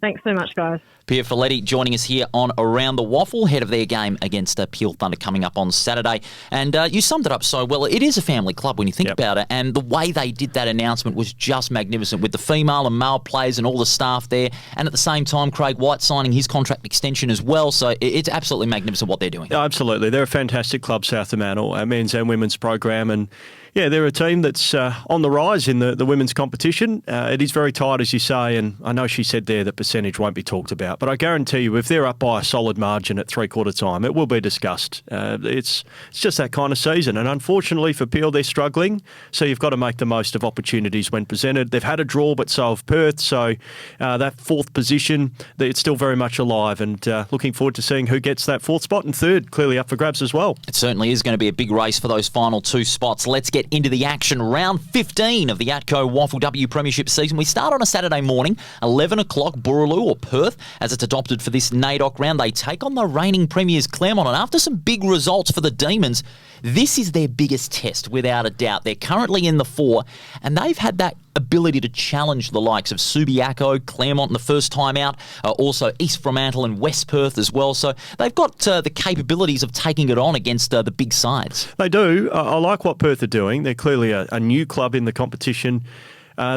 Thanks so much, guys. Pia Faletti joining us here on Around the WAFL, head of their game against Peel Thunder coming up on Saturday. And you summed it up so well. It is a family club when you think about it. And the way they did that announcement was just magnificent with the female and male players and all the staff there. And at the same time, Craig White signing his contract extension as well. So it's absolutely magnificent what they're doing. Oh, absolutely. They're a fantastic club, South Fremantle, our men's and women's program. And yeah, they're a team that's on the rise in the women's competition. It is very tight, as you say, and I know she said there that percentage won't be talked about, but I guarantee you if they're up by a solid margin at three-quarter time, it will be discussed. It's just that kind of season, and unfortunately for Peel, they're struggling, so you've got to make the most of opportunities when presented. They've had a draw, but so have Perth, so that 4th position, it's still very much alive, and looking forward to seeing who gets that 4th spot, and 3rd clearly up for grabs as well. It certainly is going to be a big race for those final 2 spots. Let's get into the action. Round 15 of the ATCO WAFLW Premiership season. We start on a Saturday morning, 11 o'clock, Boorloo or Perth, as it's adopted for this NAIDOC round. They take on the reigning premiers Claremont, and after some big results for the Demons, this is their biggest test, without a doubt. They're currently in the 4, and they've had that ability to challenge the likes of Subiaco, Claremont in the first time out, also East Fremantle and West Perth as well. So they've got the capabilities of taking it on against the big sides. They do. I like what Perth are doing. They're clearly a new club in the competition.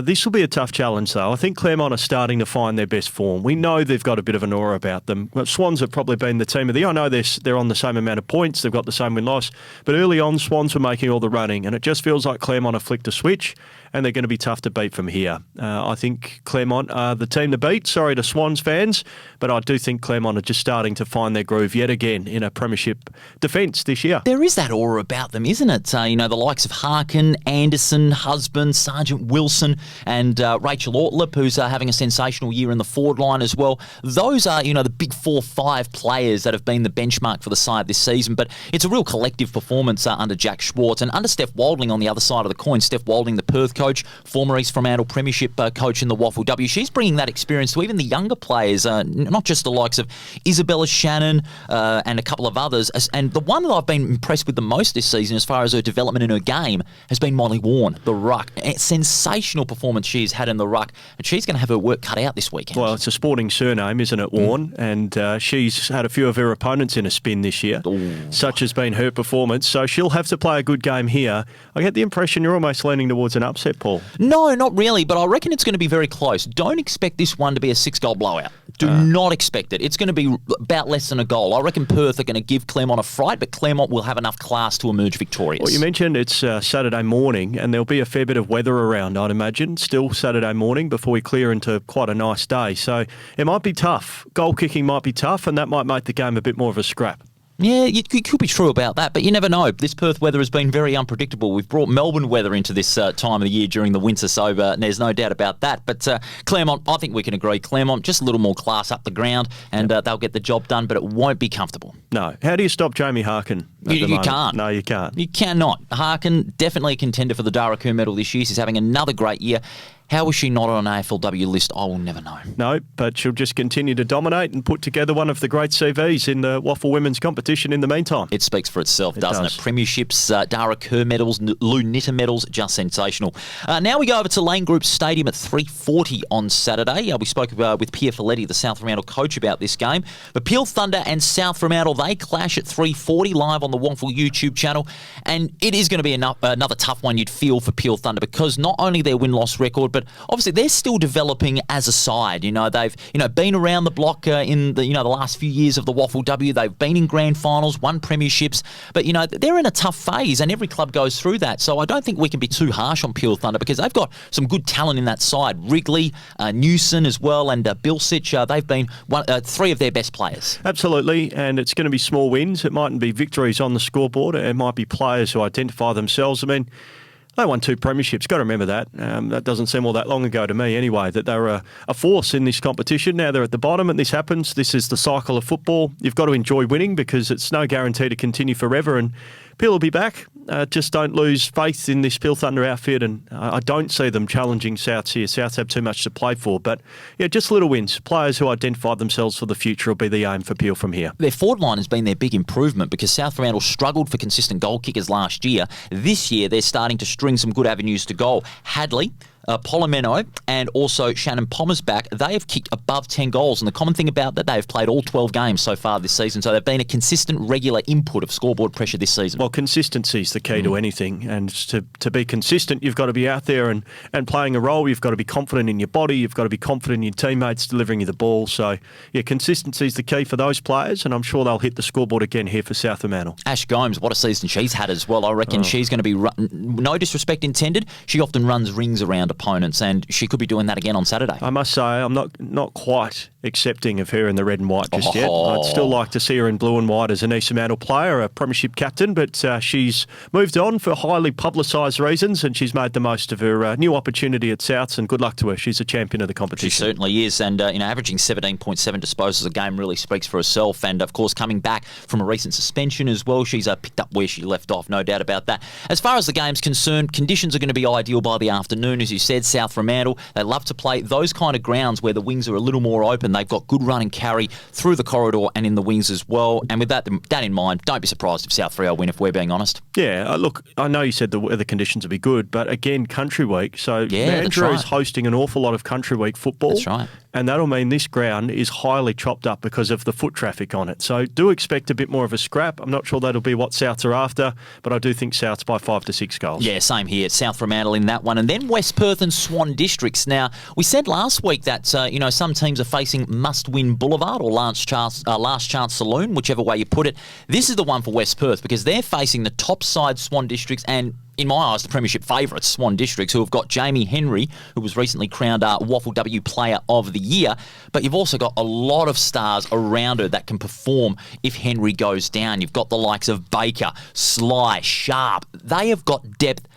This will be a tough challenge, though. I think Claremont are starting to find their best form. We know they've got a bit of an aura about them. Swans have probably been the team of the year. I know they're on the same amount of points. They've got the same win-loss. But early on, Swans were making all the running, and it just feels like Claremont have flicked a switch, and they're going to be tough to beat from here. I think Claremont are the team to beat. Sorry to Swans fans, but I do think Claremont are just starting to find their groove yet again in a premiership defence this year. There is that aura about them, isn't it? The likes of Harkin, Anderson, Husband, Sergeant Wilson, and Rachel Ortlip, who's having a sensational year in the forward line as well. Those are, the big 4-5 players that have been the benchmark for the side this season. But it's a real collective performance under Jack Schwartz and under Steph Walding on the other side of the coin. Steph Walding, the Perth coach, former East Fremantle Premiership coach in the WAFLW. She's bringing that experience to even the younger players, not just the likes of Isabella Shannon and a couple of others. And the one that I've been impressed with the most this season as far as her development in her game has been Molly Warren, the ruck. A sensational performance she's had in the ruck, and she's going to have her work cut out this weekend. Well, it's a sporting surname, isn't it, Warren? And she's had a few of her opponents in a spin this year. Ooh. Such has been her performance. So she'll have to play a good game here. I get the impression you're almost leaning towards an upset, Paul. No, not really, but I reckon it's going to be very close. Don't expect this one to be a 6-goal blowout. Do not expect it. It's going to be about less than a goal. I reckon Perth are going to give Claremont a fright, but Claremont will have enough class to emerge victorious. Well, you mentioned it's Saturday morning, and there'll be a fair bit of weather around, I'd imagine. Still Saturday morning before we clear into quite a nice day. So it might be tough. Goal kicking might be tough, and that might make the game a bit more of a scrap. Yeah, it could be true about that, but you never know. This Perth weather has been very unpredictable. We've brought Melbourne weather into this time of the year during the winter, so there's no doubt about that. But Claremont, I think we can agree. Claremont, just a little more class up the ground, and they'll get the job done, but it won't be comfortable. No. How do you stop Jamie Harkin? You can't. No, you can't. You cannot. Harkin, definitely a contender for the Daraku medal this year. He's having another great year. How is she not on an AFLW list? I will never know. No, but she'll just continue to dominate and put together one of the great CVs in the WAFL women's competition in the meantime. It speaks for itself, doesn't does. it? Premierships, Dara Kerr medals, Lou Nitter medals, just sensational. Now we go over to Lane Group Stadium at 3:40 on Saturday. We spoke with Pierre Faletti, the South Fremantle coach, about this game. But Peel Thunder and South Fremantle, they clash at 3:40 live on the WAFL YouTube channel. And it is going to be another tough one, you'd feel, for Peel Thunder, because not only their win-loss record, but obviously they're still developing as a side. They've been around the block in the last few years of the WAFLW. They've been in grand finals, won premierships, but they're in a tough phase, and every club goes through that. So I don't think we can be too harsh on Peel Thunder, because they've got some good talent in that side. Wrigley, Newson as well, and Bilsich. They've been three of their best players. Absolutely, and it's going to be small wins. It mightn't be victories on the scoreboard. It might be players who identify themselves. I mean, they won 2 premierships. Got to remember that. That doesn't seem all that long ago to me anyway, that they were a force in this competition. Now they're at the bottom and this happens. This is the cycle of football. You've got to enjoy winning, because it's no guarantee to continue forever, and Peel will be back. Just don't lose faith in this Peel Thunder outfit, and I don't see them challenging Souths here. Souths have too much to play for, but yeah, just little wins. Players who identify themselves for the future will be the aim for Peel from here. Their forward line has been their big improvement, because South Fremantle struggled for consistent goal kickers last year. This year, they're starting to string some good avenues to goal. Hadley, Polomeno, and also Shannon Pommer's back. They have kicked above 10 goals, and the common thing about that, they've played all 12 games so far this season, so they've been a consistent, regular input of scoreboard pressure this season. Well, consistency is the key to anything, and to be consistent, you've got to be out there and playing a role. You've got to be confident in your body. You've got to be confident in your teammates delivering you the ball. So, yeah, consistency is the key for those players, and I'm sure they'll hit the scoreboard again here for South Fremantle. Ash Gomes, what a season she's had as well. I reckon she's going to be, no disrespect intended, she often runs rings around opponents, and she could be doing that again on Saturday. I must say, I'm not quite accepting of her in the red and white just yet. I'd still like to see her in blue and white as an East Fremantle player, a premiership captain, but she's moved on for highly publicised reasons, and she's made the most of her new opportunity at Souths, and good luck to her. She's a champion of the competition. She certainly is, and averaging 17.7 disposals a game really speaks for herself, and of course coming back from a recent suspension as well, she's picked up where she left off, no doubt about that. As far as the game's concerned, conditions are going to be ideal by the afternoon, as you said. South Fremantle, they love to play those kind of grounds where the wings are a little more open. They've got good run and carry through the corridor and in the wings as well, and with that in mind, don't be surprised if South Freo win, if we're being honest. Yeah, look, I know you said the weather conditions will be good, but again, Country Week, so Mandurah is hosting an awful lot of Country Week football. That's right. And that'll mean this ground is highly chopped up because of the foot traffic on it. So do expect a bit more of a scrap. I'm not sure that'll be what Souths are after, but I do think Souths by 5 to 6 goals. Yeah, same here. South Fremantle in that one. And then West Perth and Swan Districts. Now, we said last week that, some teams are facing must-win Boulevard or last chance Saloon, whichever way you put it. This is the one for West Perth, because they're facing the top side Swan Districts and, in my eyes, the premiership favourites, Swan Districts, who have got Jamie Henry, who was recently crowned WAFLW Player of the Year. But you've also got a lot of stars around her that can perform if Henry goes down. You've got the likes of Baker, Sly, Sharp. They have got depth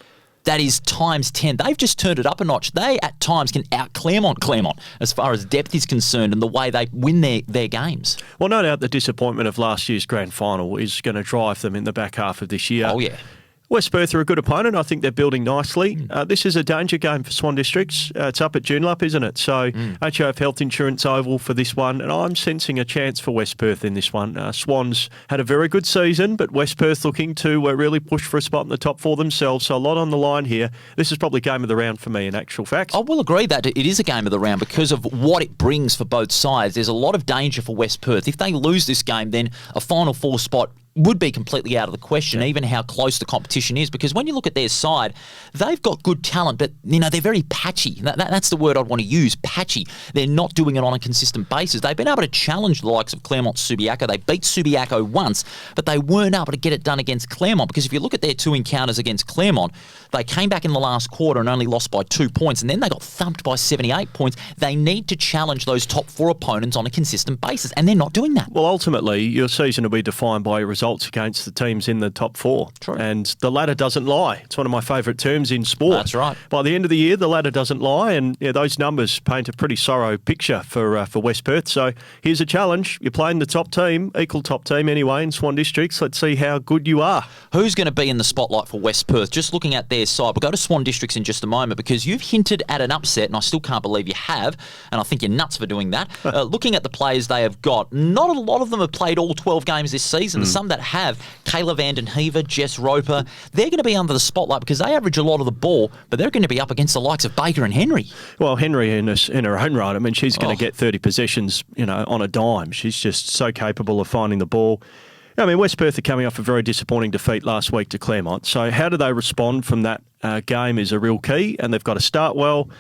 that is times 10. They've just turned it up a notch. They, at times, can out-Claremont as far as depth is concerned and the way they win their games. Well, no doubt the disappointment of last year's grand final is going to drive them in the back half of this year. Oh, yeah. West Perth are a good opponent. I think they're building nicely. This is a danger game for Swan Districts. It's up at Joondalup, isn't it? So HOF Health Insurance Oval for this one, and I'm sensing a chance for West Perth in this one. Swans had a very good season, but West Perth looking to really push for a spot in the top 4 themselves, so a lot on the line here. This is probably game of the round for me in actual fact. I will agree that it is a game of the round because of what it brings for both sides. There's a lot of danger for West Perth. If they lose this game, then a Final 4 spot would be completely out of the question, even how close the competition is, because when you look at their side, they've got good talent, but they're very patchy. That's the word I'd want to use, patchy. They're not doing it on a consistent basis. They've been able to challenge the likes of Claremont Subiaco. They beat Subiaco once, but they weren't able to get it done against Claremont, because if you look at their 2 encounters against Claremont, they came back in the last quarter and only lost by 2 points, and then they got thumped by 78 points. They need to challenge those top 4 opponents on a consistent basis, and they're not doing that. Well, ultimately, your season will be defined by your result results against the teams in the top 4. True. And the ladder doesn't lie. It's one of my favourite terms in sport. That's right. By the end of the year, the ladder doesn't lie, and those numbers paint a pretty sorrow picture for West Perth. So here's a challenge. You're playing the top team, equal top team anyway, in Swan Districts. Let's see how good you are. Who's going to be in the spotlight for West Perth? Just looking at their side, we'll go to Swan Districts in just a moment because you've hinted at an upset, and I still can't believe you have, and I think you're nuts for doing that. Looking at the players they have got, not a lot of them have played all 12 games this season. Some that have, Kayla Vandenhever, Jess Roper, they're going to be under the spotlight because they average a lot of the ball, but they're going to be up against the likes of Baker and Henry. Well, Henry in her own right, I mean, she's going to get 30 possessions, on a dime. She's just so capable of finding the ball. I mean, West Perth are coming off a very disappointing defeat last week to Claremont. So how do they respond from that game is a real key, and they've got to start well.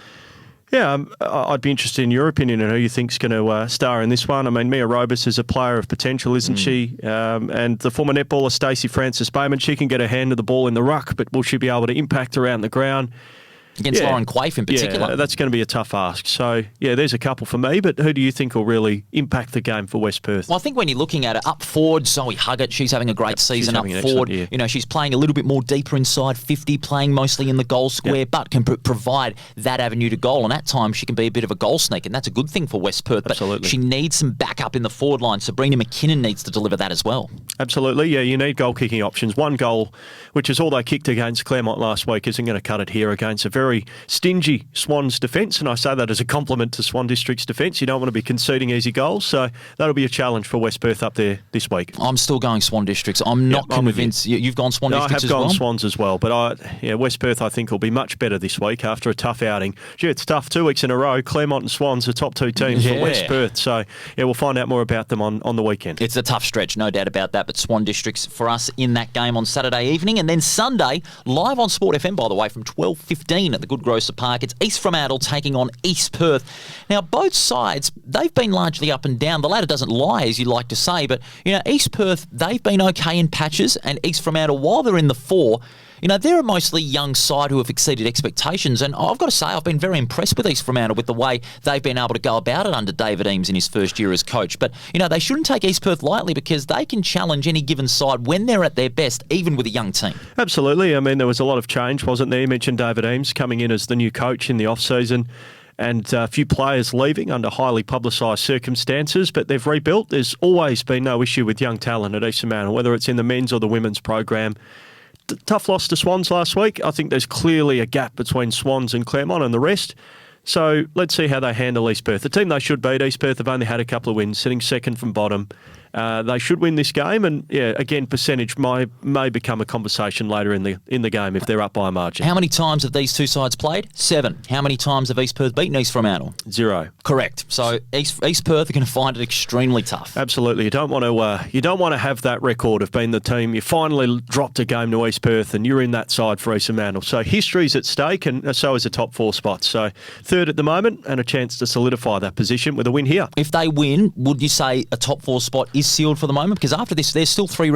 Yeah, I'd be interested in your opinion on who you think's going to star in this one. I mean, Mia Robus is a player of potential, isn't she? And the former netballer Stacey Francis Bowman, she can get her hand to the ball in the ruck, but will she be able to impact around the ground? Against Lauren Quaife in particular. Yeah, that's going to be a tough ask. So, there's a couple for me, but who do you think will really impact the game for West Perth? Well, I think when you're looking at it, up forward, Zoe Huggett, she's having a great season up forward. She's playing a little bit more deeper inside 50, playing mostly in the goal square, but can provide that avenue to goal. And at times, she can be a bit of a goal sneak, and that's a good thing for West Perth. Absolutely. But she needs some backup in the forward line. Sabrina McKinnon needs to deliver that as well. Absolutely, yeah, you need goal-kicking options. One goal, which is all they kicked against Claremont last week, isn't going to cut it here against a very stingy Swans defence, and I say that as a compliment to Swan District's defence. You don't want to be conceding easy goals, so that'll be a challenge for West Perth up there this week. I'm still going Swan Districts. I'm not convinced. You've gone Swan Districts as well? I have gone Swans as well, but West Perth I think will be much better this week after a tough outing. Gee, it's tough 2 weeks in a row. Claremont and Swans are top 2 teams for West Perth, so we'll find out more about them on the weekend. It's a tough stretch, no doubt about that, but Swan Districts for us in that game on Saturday evening, and then Sunday, live on Sport FM, by the way, from 12:15 at the Good Grocer Park. It's East Fremantle taking on East Perth. Now, both sides, they've been largely up and down. The ladder doesn't lie, as you like to say, but, East Perth, they've been okay in patches, and East Fremantle, while they're in the 4, they're a mostly young side who have exceeded expectations, and I've got to say I've been very impressed with East Fremantle with the way they've been able to go about it under David Eames in his first year as coach. But, they shouldn't take East Perth lightly because they can challenge any given side when they're at their best, even with a young team. Absolutely. I mean, there was a lot of change, wasn't there? You mentioned David Eames coming in as the new coach in the off-season, and a few players leaving under highly publicised circumstances, but they've rebuilt. There's always been no issue with young talent at East Fremantle, whether it's in the men's or the women's program. Tough loss to Swans last week. I think there's clearly a gap between Swans and Claremont and the rest. So let's see how they handle East Perth. The team they should beat, East Perth, have only had a couple of wins, sitting second from bottom. They should win this game, and again, percentage may become a conversation later in the game if they're up by a margin. How many times have these two sides played? 7. How many times have East Perth beaten East Fremantle? 0. Correct. So East Perth are going to find it extremely tough. Absolutely. You don't want to have that record of being the team you finally dropped a game to East Perth and you're in that side for East Fremantle. So history's at stake, and so is the top 4 spots. So 3rd at the moment, and a chance to solidify that position with a win here. If they win, would you say a top 4 spot is sealed for the moment? Because after this, there's still 3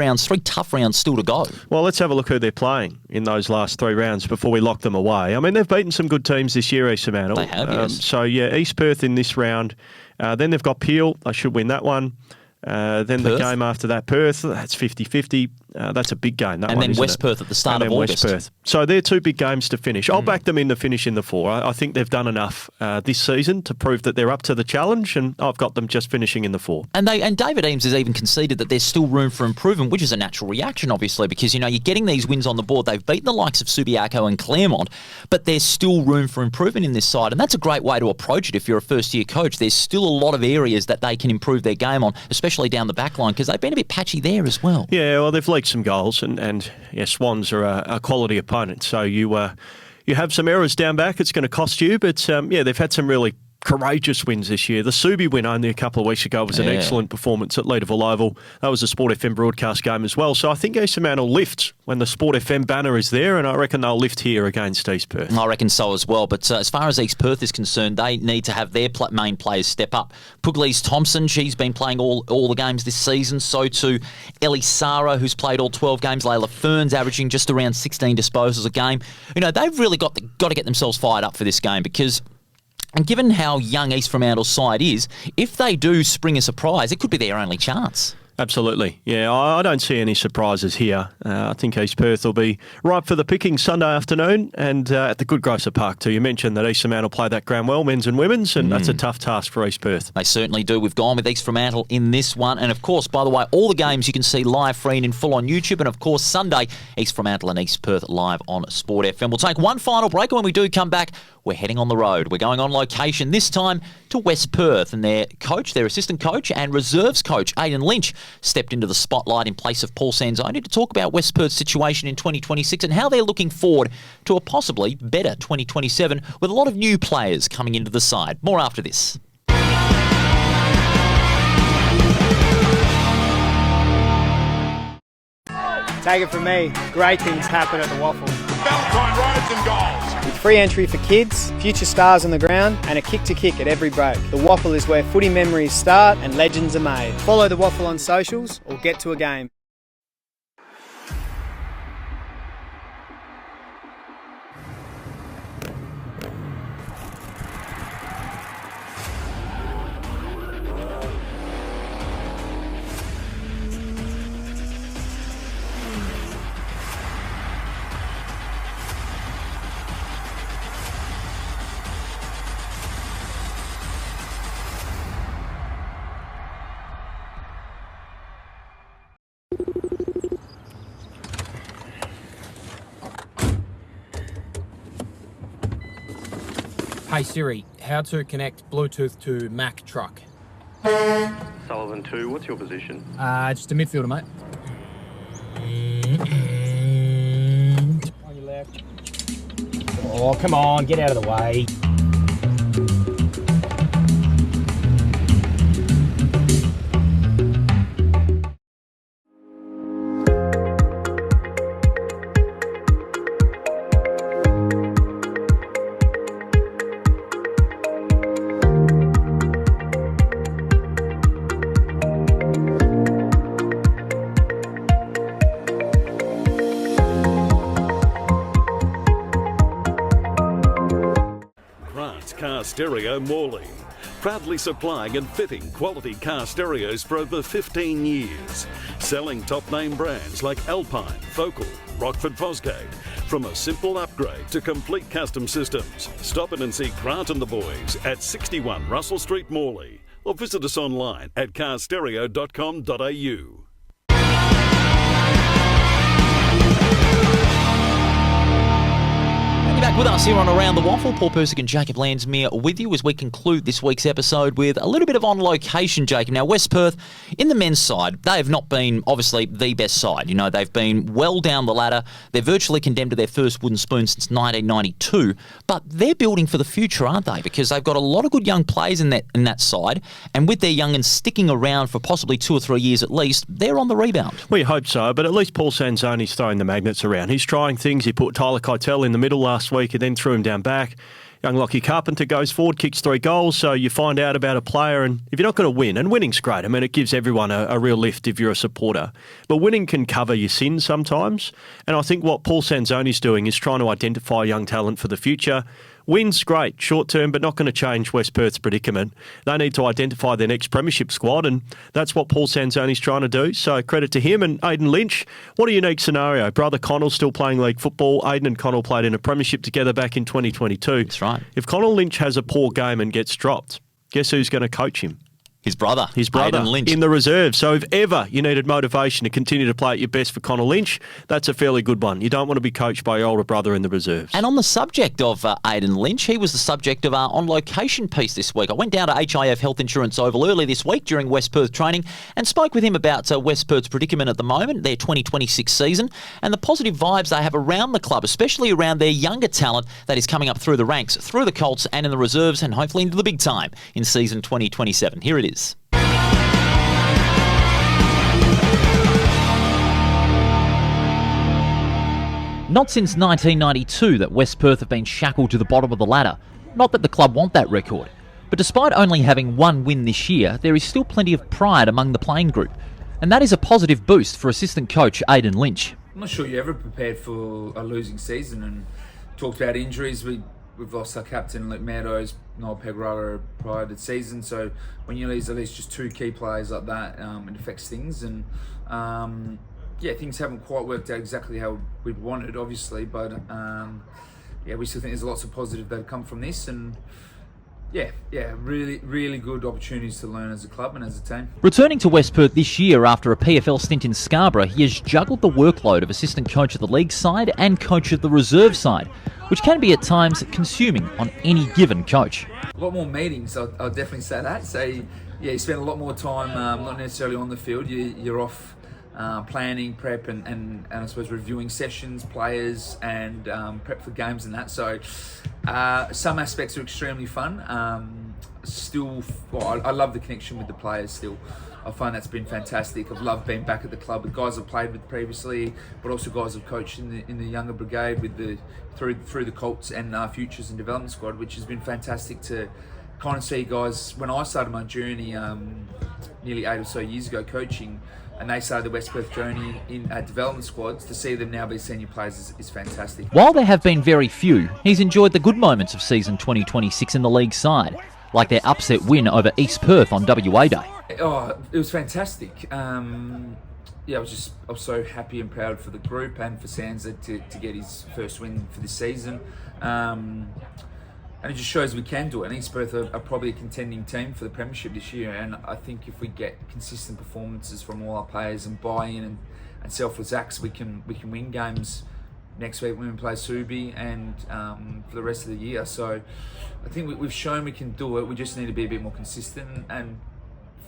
tough rounds still to go. Well, let's have a look who they're playing in those last 3 rounds before we lock them away. I mean, they've beaten some good teams this year, East Fremantle. They have, yes. So, East Perth in this round. Then they've got Peel. They should win that one. Then Perth. The game after that, Perth, that's 50-50. That's a big game. And then West Perth at the start of August. West Perth. So they're 2 big games to finish. I'll back them in to finish in the 4. I think they've done enough this season to prove that they're up to the challenge, and I've got them just finishing in the 4. And David Eames has even conceded that there's still room for improvement, which is a natural reaction, obviously, because, you're getting these wins on the board. They've beaten the likes of Subiaco and Claremont, but there's still room for improvement in this side, and that's a great way to approach it if you're a first-year coach. There's still a lot of areas that they can improve their game on, especially down the back line, because they've been a bit patchy there as well. Yeah, well, they've leaked some goals, and Swans are a quality opponent. So you have some errors down back. It's going to cost you, but they've had some really courageous wins this year. The Subi win only a couple of weeks ago was an excellent performance at Leederville Oval. That was a Sport FM broadcast game as well. So I think East Fremantle will lift when the Sport FM banner is there, and I reckon they'll lift here against East Perth. I reckon so as well. But as far as East Perth is concerned, they need to have their main players step up. Pugliese Thompson, she's been playing all the games this season. So too Ellie Sara, who's played all 12 games. Layla Ferns averaging just around 16 disposals a game. They've really got to get themselves fired up for this game, because and given how young East Fremantle's side is, if they do spring a surprise, it could be their only chance. Absolutely. Yeah, I don't see any surprises here. I think East Perth will be ripe for the picking Sunday afternoon and at the Good Grocer Park too. You mentioned that East Fremantle play that ground well, men's and women's, and that's a tough task for East Perth. They certainly do. We've gone with East Fremantle in this one. And of course, by the way, all the games you can see live, free and in full on YouTube. And of course, Sunday, East Fremantle and East Perth live on Sport FM. We'll take one final break, and when we do come back, we're heading on the road. We're going on location, this time to West Perth, and their coach, their assistant coach and reserves coach, Aidan Lynch, stepped into the spotlight in place of Paul Sanzoni to talk about West Perth's situation in 2026 and how they're looking forward to a possibly better 2027 with a lot of new players coming into the side. More after this. Take it from me, great things happen at the WAFL. Valentine rides and goals. With free entry for kids, future stars on the ground, and a kick to kick at every break. The WAFL is where footy memories start and legends are made. Follow the WAFL on socials or get to a game. Hey Siri, how to connect Bluetooth to Mac truck? Sullivan 2, what's your position? Just a midfielder, mate. On your left. Oh, come on, get out of the way. Car Stereo Morley, proudly supplying and fitting quality car stereos for over 15 years, selling top name brands like Alpine, Focal, Rockford Fosgate. From a simple upgrade to complete custom systems, stop in and see Grant and the boys at 61 Russell Street, Morley, or visit us online at carstereo.com.au. Back with us here on Around the Waffle. Paul Persick and Jacob Landsmeer with you as we conclude this week's episode with a little bit of on location, Jacob. Now, West Perth, in the men's side, they have not been, obviously, the best side. You know, they've been well down the ladder. They're virtually condemned to their first wooden spoon since 1992. But they're building for the future, aren't they? Because they've got a lot of good young players in that side. And with their young'uns sticking around for possibly 2 or 3 years at least, they're on the rebound. We hope so, but at least Paul Sanzoni's throwing the magnets around. He's trying things. He put Tyler Keitel in the middle last week and then threw him down back. Young Lockie Carpenter goes forward, kicks 3 goals, so you find out about a player, and if you're not going to win, and winning's great, I mean, it gives everyone a real lift if you're a supporter, but winning can cover your sins sometimes, and I think what Paul Sanzoni's doing is trying to identify young talent for the future. Wins, great, short term, but not going to change West Perth's predicament. They need to identify their next premiership squad, and that's what Paul Sanzoni's trying to do. So credit to him. And Aidan Lynch, what a unique scenario. Brother Connell's still playing league football. Aidan and Connell played in a premiership together back in 2022. That's right. If Connell Lynch has a poor game and gets dropped, guess who's going to coach him? His brother, Aidan Lynch, in the reserve. So if ever you needed motivation to continue to play at your best for Connell Lynch, that's a fairly good one. You don't want to be coached by your older brother in the reserves. And on the subject of Aidan Lynch, he was the subject of our on-location piece this week. I went down to HIF Health Insurance Oval early this week during West Perth training and spoke with him about West Perth's predicament at the moment, their 2026 season, and the positive vibes they have around the club, especially around their younger talent that is coming up through the ranks, through the Colts and in the reserves, and hopefully into the big time in season 2027. Here it is. Not since 1992 that West Perth have been shackled to the bottom of the ladder. Not that the club want that record. But despite only having 1 win this year, there is still plenty of pride among the playing group. And that is a positive boost for assistant coach Aidan Lynch. I'm not sure you ever prepared for a losing season and talked about injuries. We we've lost our captain, Luke Meadows, Noel Pegraro prior to the season. So when you lose at least just 2 key players like that, it affects things. And things haven't quite worked out exactly how we'd wanted, obviously. But we still think there's lots of positive that have come from this. And really, really good opportunities to learn as a club and as a team. Returning to West Perth this year after a PFL stint in Scarborough, he has juggled the workload of assistant coach of the league side and coach of the reserve side, which can be at times consuming on any given coach. A lot more meetings, I'll definitely say that. So, you spend a lot more time, not necessarily on the field. You're off planning, prep, and I suppose reviewing sessions, players, and prep for games and that. So some aspects are extremely fun. I love the connection with the players still. I find that's been fantastic. I've loved being back at the club with guys I've played with previously, but also guys I've coached in the younger brigade with through the Colts and Futures and Development Squad, which has been fantastic to kind of see guys. When I started my journey nearly 8 or so years ago coaching, and they started the West Perth journey in development squads, to see them now be senior players is fantastic. While there have been very few, he's enjoyed the good moments of season 2026 in the league side, like their upset win over East Perth on WA Day. Oh, it was fantastic. I was so happy and proud for the group and for Sansa to get his first win for this season. And it just shows we can do it. And East Perth are probably a contending team for the premiership this year. And I think if we get consistent performances from all our players and buy-in and selfless acts, we can win games next week when we play Subi and for the rest of the year. So I think we've shown we can do it. We just need to be a bit more consistent and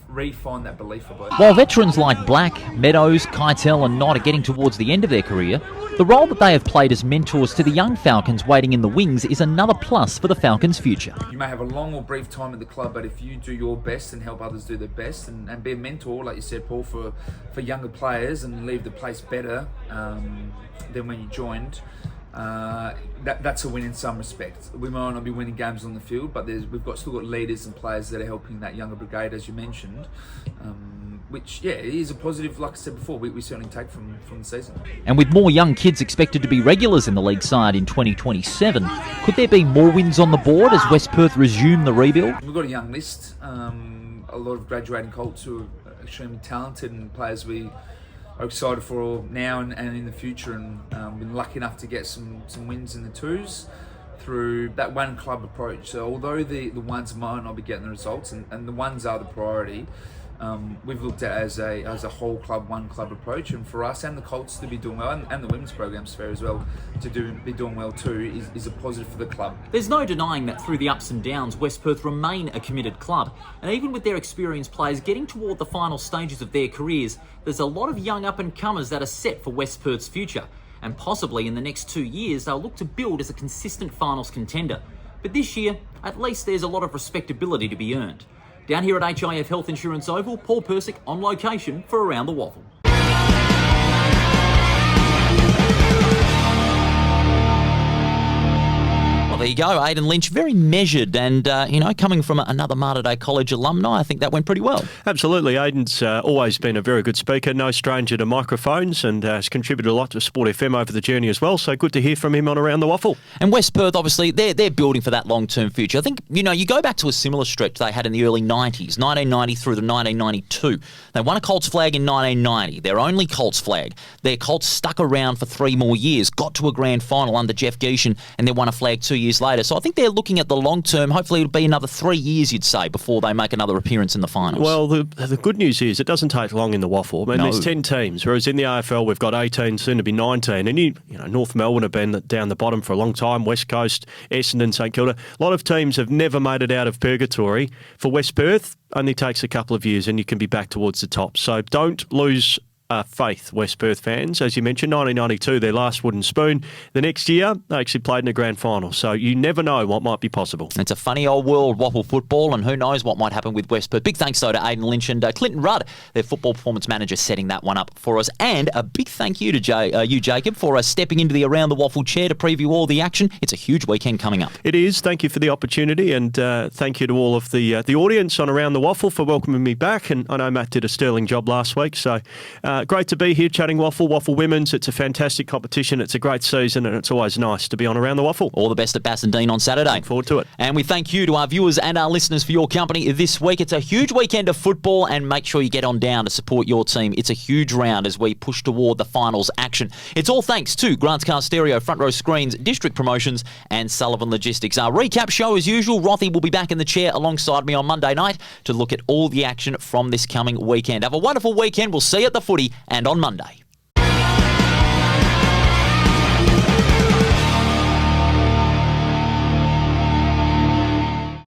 refine that belief about it. While veterans like Black, Meadows, Keitel and Knott are getting towards the end of their career, the role that they have played as mentors to the young Falcons waiting in the wings is another plus for the Falcons' future. You may have a long or brief time at the club, but if you do your best and help others do their best and be a mentor, like you said, Paul, for younger players and leave the place better than when you joined, that's a win in some respects. We might not be winning games on the field, but we've still got leaders and players that are helping that younger brigade, as you mentioned, which is a positive. Like I said before, we certainly take from the season. And with more young kids expected to be regulars in the league side in 2027, could there be more wins on the board as West Perth resume the rebuild? We've got a young list, a lot of graduating Colts who are extremely talented and players we are excited for now and in the future, and been lucky enough to get some wins in the twos through that one club approach. So although the ones might not be getting the results, and the ones are the priority, we've looked at as a whole club, one club approach, and for us and the Colts to be doing well, and the women's program's fair as well, to be doing well too, is a positive for the club. There's no denying that through the ups and downs, West Perth remain a committed club, and even with their experienced players getting toward the final stages of their careers, there's a lot of young up-and-comers that are set for West Perth's future, and possibly in the next 2 years they'll look to build as a consistent finals contender. But this year, at least there's a lot of respectability to be earned. Down here at HIF Health Insurance Oval, Paul Persick on location for Around the WAFL. Well, there you go, Aidan Lynch, very measured and, coming from another Mater Day College alumni, I think that went pretty well. Absolutely. Aidan's always been a very good speaker, no stranger to microphones, and has contributed a lot to Sport FM over the journey as well, so good to hear from him on Around the WAFL. And West Perth, obviously, they're building for that long-term future. I think, you go back to a similar stretch they had in the early 90s, 1990 through to 1992. They won a Colts flag in 1990, their only Colts flag. Their Colts stuck around for 3 more years, got to a grand final under Jeff Geeshan, and then won a flag 2 years later. So I think they're looking at the long term. Hopefully it'll be another 3 years, you'd say, before they make another appearance in the finals. Well, the good news is it doesn't take long in the WAFL. I mean, there's 10 teams, whereas in the AFL we've got 18, soon to be 19. And North Melbourne have been down the bottom for a long time. West Coast, Essendon, St Kilda. A lot of teams have never made it out of purgatory. For West Perth, only takes a couple of years and you can be back towards the top. So don't lose faith, West Perth fans. As you mentioned, 1992, their last wooden spoon. The next year, they actually played in a grand final. So you never know what might be possible. It's a funny old world, WAFL football, and who knows what might happen with West Perth. Big thanks, though, to Aidan Lynch and Clinton Rudd, their football performance manager, setting that one up for us. And a big thank you to you, Jacob, for stepping into the Around the WAFL chair to preview all the action. It's a huge weekend coming up. It is. Thank you for the opportunity, and thank you to all of the audience on Around the WAFL for welcoming me back. And I know Matt did a sterling job last week, so Great to be here chatting WAFL Women's. It's a fantastic competition. It's a great season, and it's always nice to be on Around the WAFL. All the best at Bassendean on Saturday. Look forward to it. And we thank you to our viewers and our listeners for your company this week. It's a huge weekend of football, and make sure you get on down to support your team. It's a huge round as we push toward the finals action. It's all thanks to Grant's Car Stereo, Front Row Screens, District Promotions, and Sullivan Logistics. Our recap show, as usual, Rothy will be back in the chair alongside me on Monday night to look at all the action from this coming weekend. Have a wonderful weekend. We'll see you at the footy and on Monday.